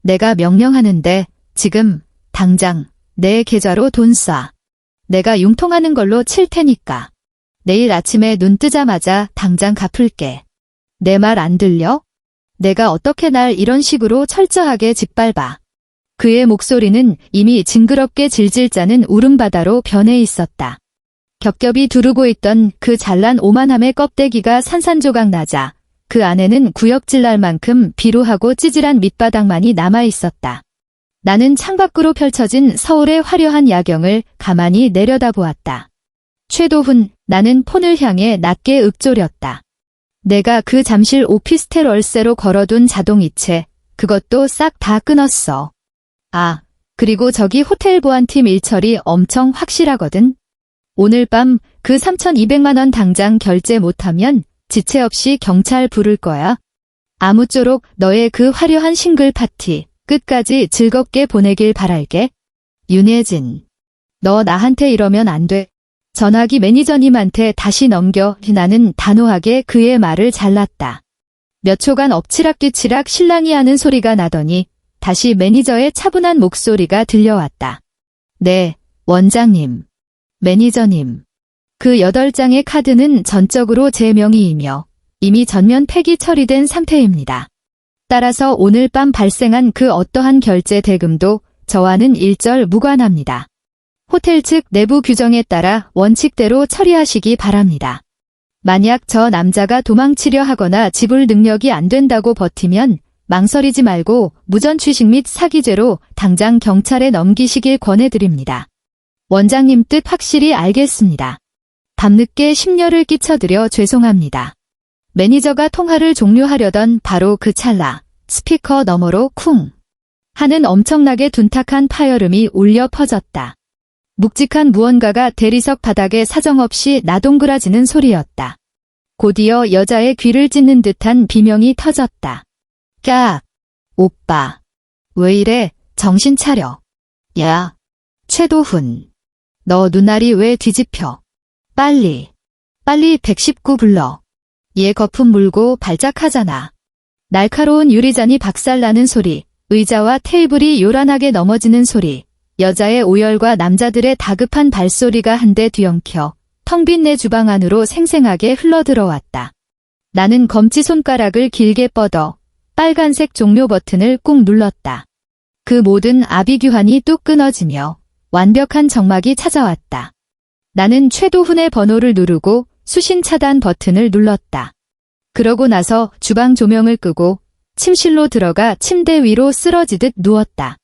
내가 명령하는데 지금 당장 내 계좌로 돈 쏴. 내가 융통하는 걸로 칠 테니까. 내일 아침에 눈 뜨자마자 당장 갚을게. 내 말 안 들려? 내가 어떻게 날 이런 식으로 철저하게 짓밟아. 그의 목소리는 이미 징그럽게 질질 짜는 울음바다로 변해 있었다. 겹겹이 두르고 있던 그 잘난 오만함의 껍데기가 산산조각 나자 그 안에는 구역질 날 만큼 비루하고 찌질한 밑바닥만이 남아 있었다. 나는 창밖으로 펼쳐진 서울의 화려한 야경을 가만히 내려다보았다. 최도훈, 나는 폰을 향해 낮게 읊조렸다. 내가 그 잠실 오피스텔 월세로 걸어둔 자동이체, 그것도 싹 다 끊었어. 아, 그리고 저기 호텔 보안팀 일처리 엄청 확실하거든. 오늘 밤 그 3,200만 원 당장 결제 못하면 지체 없이 경찰 부를 거야. 아무쪼록 너의 그 화려한 싱글 파티 끝까지 즐겁게 보내길 바랄게. 윤혜진, 너 나한테 이러면 안 돼. 전화기 매니저님한테 다시 넘겨. 나는 단호하게 그의 말을 잘랐다. 몇 초간 엎치락뒤치락 실랑이 하는 소리가 나더니 다시 매니저의 차분한 목소리가 들려왔다. 네, 원장님. 매니저님. 그 8장의 카드는 전적으로 제 명의이며 이미 전면 폐기 처리된 상태입니다. 따라서 오늘 밤 발생한 그 어떠한 결제 대금도 저와는 일절 무관합니다. 호텔 측 내부 규정에 따라 원칙대로 처리하시기 바랍니다. 만약 저 남자가 도망치려 하거나 지불 능력이 안 된다고 버티면 망설이지 말고 무전취식 및 사기죄로 당장 경찰에 넘기시길 권해드립니다. 원장님 뜻 확실히 알겠습니다. 밤늦게 심려를 끼쳐드려 죄송합니다. 매니저가 통화를 종료하려던 바로 그 찰나 스피커 너머로 쿵 하는 엄청나게 둔탁한 파열음이 울려 퍼졌다. 묵직한 무언가가 대리석 바닥에 사정없이 나동그라지는 소리였다. 곧이어 여자의 귀를 찢는 듯한 비명이 터졌다. 까! 오빠! 왜 이래? 정신 차려. 야! 최도훈! 너 눈알이 왜 뒤집혀? 빨리! 빨리 119 불러. 얘 거품 물고 발작하잖아. 날카로운 유리잔이 박살나는 소리, 의자와 테이블이 요란하게 넘어지는 소리, 여자의 오열과 남자들의 다급한 발소리가 한데 뒤엉켜 텅 빈 내 주방 안으로 생생하게 흘러들어왔다. 나는 검지 손가락을 길게 뻗어 빨간색 종료 버튼을 꾹 눌렀다. 그 모든 아비규환이 뚝 끊어지며 완벽한 정막이 찾아왔다. 나는 최도훈의 번호를 누르고 수신 차단 버튼을 눌렀다. 그러고 나서 주방 조명을 끄고 침실로 들어가 침대 위로 쓰러지듯 누웠다.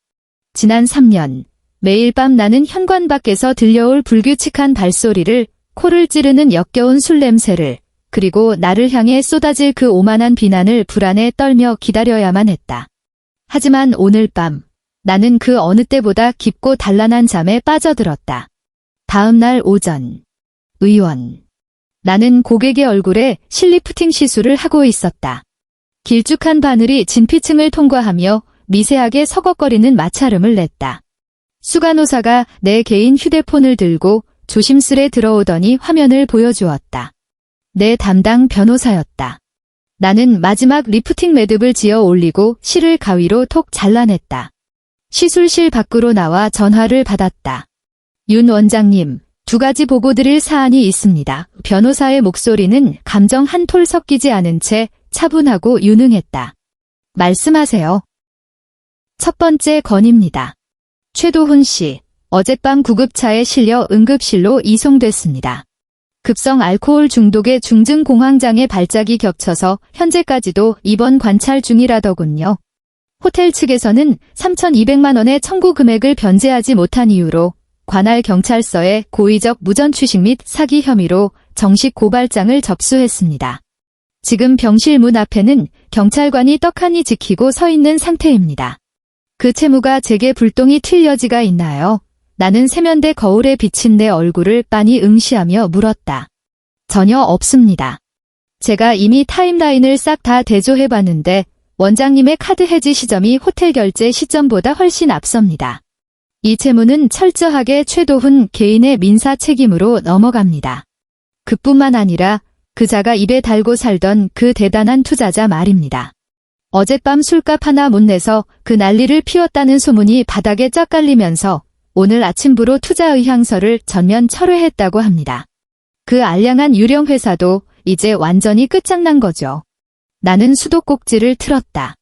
지난 3년, 매일 밤 나는 현관 밖에서 들려올 불규칙한 발소리를, 코를 찌르는 역겨운 술 냄새를, 그리고 나를 향해 쏟아질 그 오만한 비난을 불안에 떨며 기다려야만 했다. 하지만 오늘 밤, 나는 그 어느 때보다 깊고 단란한 잠에 빠져들었다. 다음 날 오전, 의원. 나는 고객의 얼굴에 실리프팅 시술을 하고 있었다. 길쭉한 바늘이 진피층을 통과하며 미세하게 서걱거리는 마찰음을 냈다. 수간호사가 내 개인 휴대폰을 들고 조심스레 들어오더니 화면을 보여주었다. 내 담당 변호사였다. 나는 마지막 리프팅 매듭을 지어 올리고 실을 가위로 톡 잘라냈다. 시술실 밖으로 나와 전화를 받았다. 윤 원장님, 2가지 보고 드릴 사안이 있습니다. 변호사의 목소리는 감정 한 톨 섞이지 않은 채 차분하고 유능했다. 말씀하세요. 첫 번째 건입니다. 최도훈 씨, 어젯밤 구급차에 실려 응급실로 이송됐습니다. 급성 알코올 중독의 중증 공황장애 발작이 겹쳐서 현재까지도 입원 관찰 중이라더군요. 호텔 측에서는 3,200만 원의 청구 금액을 변제하지 못한 이유로 관할 경찰서에 고의적 무전 취식 및 사기 혐의로 정식 고발장을 접수했습니다. 지금 병실 문 앞에는 경찰관이 떡하니 지키고 서 있는 상태입니다. 그 채무가 제게 불똥이 튈 여지가 있나요? 나는 세면대 거울에 비친 내 얼굴을 빤히 응시하며 물었다. 전혀 없습니다. 제가 이미 타임라인을 싹 다 대조해봤는데 원장님의 카드 해지 시점이 호텔 결제 시점보다 훨씬 앞섭니다. 이 채무는 철저하게 최도훈 개인의 민사 책임으로 넘어갑니다. 그뿐만 아니라 그자가 입에 달고 살던 그 대단한 투자자 말입니다. 어젯밤 술값 하나 못 내서 그 난리를 피웠다는 소문이 바닥에 쫙 깔리면서 오늘 아침부로 투자 의향서를 전면 철회했다고 합니다. 그 알량한 유령 회사도 이제 완전히 끝장난 거죠. 나는 수도꼭지를 틀었다.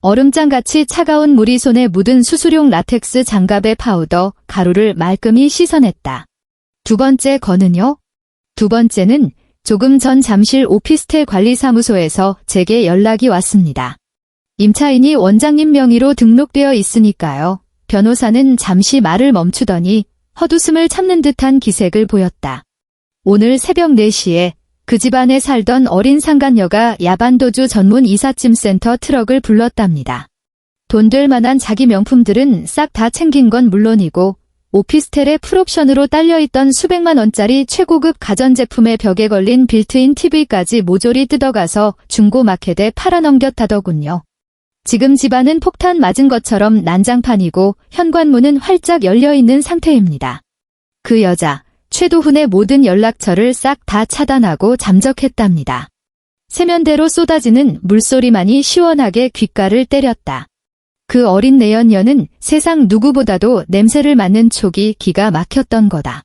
얼음장같이 차가운 물이 손에 묻은 수술용 라텍스 장갑의 파우더, 가루를 말끔히 씻어냈다. 두 번째 건은요? 두 번째는 조금 전 잠실 오피스텔 관리사무소에서 제게 연락이 왔습니다. 임차인이 원장님 명의로 등록되어 있으니까요. 변호사는 잠시 말을 멈추더니 헛웃음을 참는 듯한 기색을 보였다. 오늘 새벽 4시에 그 집안에 살던 어린 상간녀가 야반도주 전문 이삿짐센터 트럭을 불렀답니다. 돈 될 만한 자기 명품들은 싹 다 챙긴 건 물론이고 오피스텔에 풀옵션으로 딸려있던 수백만 원짜리 최고급 가전제품의 벽에 걸린 빌트인 TV까지 모조리 뜯어가서 중고마켓에 팔아넘겼다더군요. 지금 집안은 폭탄 맞은 것처럼 난장판이고 현관문은 활짝 열려있는 상태입니다. 그 여자, 최도훈의 모든 연락처를 싹 다 차단하고 잠적했답니다. 세면대로 쏟아지는 물소리만이 시원하게 귓가를 때렸다. 그 어린 내연녀는 세상 누구보다도 냄새를 맡는 촉이 기가 막혔던 거다.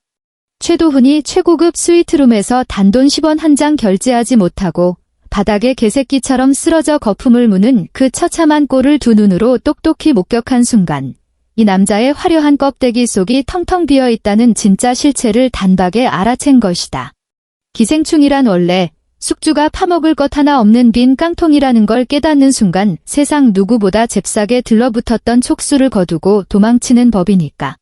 최도훈이 최고급 스위트룸에서 단돈 10원 한 장 결제하지 못하고 바닥에 개새끼처럼 쓰러져 거품을 무는 그 처참한 꼴을 두 눈으로 똑똑히 목격한 순간 이 남자의 화려한 껍데기 속이 텅텅 비어있다는 진짜 실체를 단박에 알아챈 것이다. 기생충이란 원래 숙주가 파먹을 것 하나 없는 빈 깡통이라는 걸 깨닫는 순간 세상 누구보다 잽싸게 들러붙었던 촉수를 거두고 도망치는 법이니까.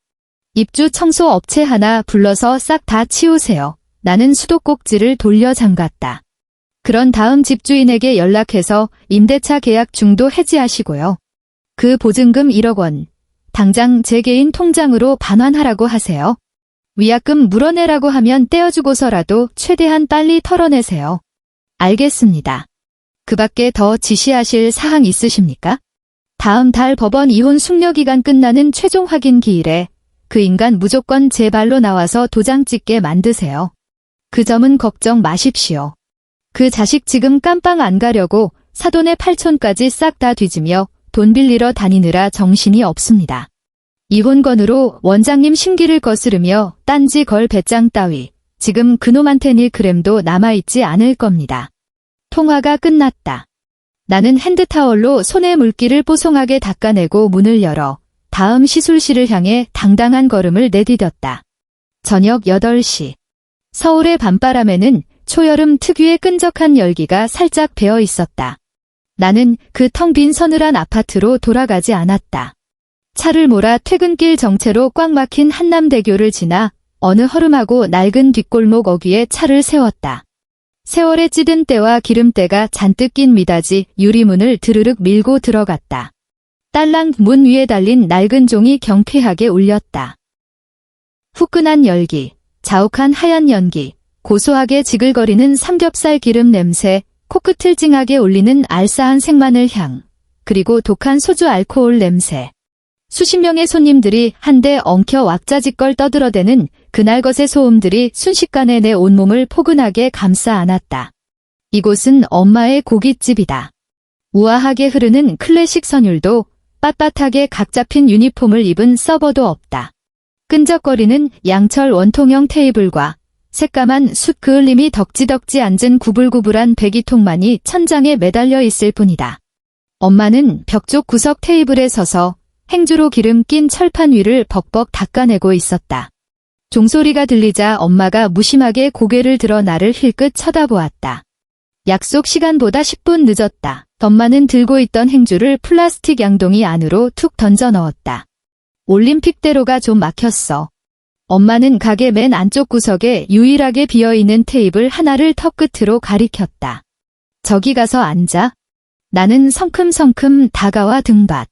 입주 청소 업체 하나 불러서 싹 다 치우세요. 나는 수도꼭지를 돌려 잠갔다. 그런 다음 집주인에게 연락해서 임대차 계약 중도 해지하시고요. 그 보증금 1억 원. 당장 제 개인 통장으로 반환하라고 하세요. 위약금 물어내라고 하면 떼어주고서라도 최대한 빨리 털어내세요. 알겠습니다. 그 밖에 더 지시하실 사항 있으십니까? 다음 달 법원 이혼 숙려기간 끝나는 최종 확인 기일에 그 인간 무조건 제 발로 나와서 도장 찍게 만드세요. 그 점은 걱정 마십시오. 그 자식 지금 깜빵 안 가려고 사돈의 팔촌까지 싹 다 뒤지며 돈 빌리러 다니느라 정신이 없습니다. 이혼건으로 원장님 심기를 거스르며 딴지 걸 배짱 따위 지금 그놈한텐 1g도 남아있지 않을 겁니다. 통화가 끝났다. 나는 핸드타월로 손의 물기를 뽀송하게 닦아내고 문을 열어 다음 시술실을 향해 당당한 걸음을 내디뎠다. 저녁 8시. 서울의 밤바람에는 초여름 특유의 끈적한 열기가 살짝 배어 있었다. 나는 그 텅 빈 서늘한 아파트로 돌아가지 않았다. 차를 몰아 퇴근길 정체로 꽉 막힌 한남대교를 지나 어느 허름하고 낡은 뒷골목 어귀에 차를 세웠다. 세월에 찌든 때와 기름때가 잔뜩 낀 미닫이 유리문을 드르륵 밀고 들어갔다. 딸랑 문 위에 달린 낡은 종이 경쾌하게 울렸다. 후끈한 열기, 자욱한 하얀 연기, 고소하게 지글거리는 삼겹살 기름 냄새, 코끝을 찡하게 올리는 알싸한 생마늘 향, 그리고 독한 소주 알코올 냄새. 수십 명의 손님들이 한데 엉켜 왁자지껄 떠들어대는 그날 것의 소음들이 순식간에 내 온몸을 포근하게 감싸 안았다. 이곳은 엄마의 고깃집이다. 우아하게 흐르는 클래식 선율도 빳빳하게 각 잡힌 유니폼을 입은 서버도 없다. 끈적거리는 양철 원통형 테이블과 새까만 숯 그을림이 덕지덕지 앉은 구불구불한 배기통만이 천장에 매달려 있을 뿐이다. 엄마는 벽쪽 구석 테이블에 서서 행주로 기름 낀 철판 위를 벅벅 닦아내고 있었다. 종소리가 들리자 엄마가 무심하게 고개를 들어 나를 힐끗 쳐다보았다. 약속 시간보다 10분 늦었다. 엄마는 들고 있던 행주를 플라스틱 양동이 안으로 툭 던져 넣었다. 올림픽대로가 좀 막혔어. 엄마는 가게 맨 안쪽 구석에 유일하게 비어있는 테이블 하나를 턱끝으로 가리켰다. 저기 가서 앉아. 나는 성큼성큼 다가와 등받.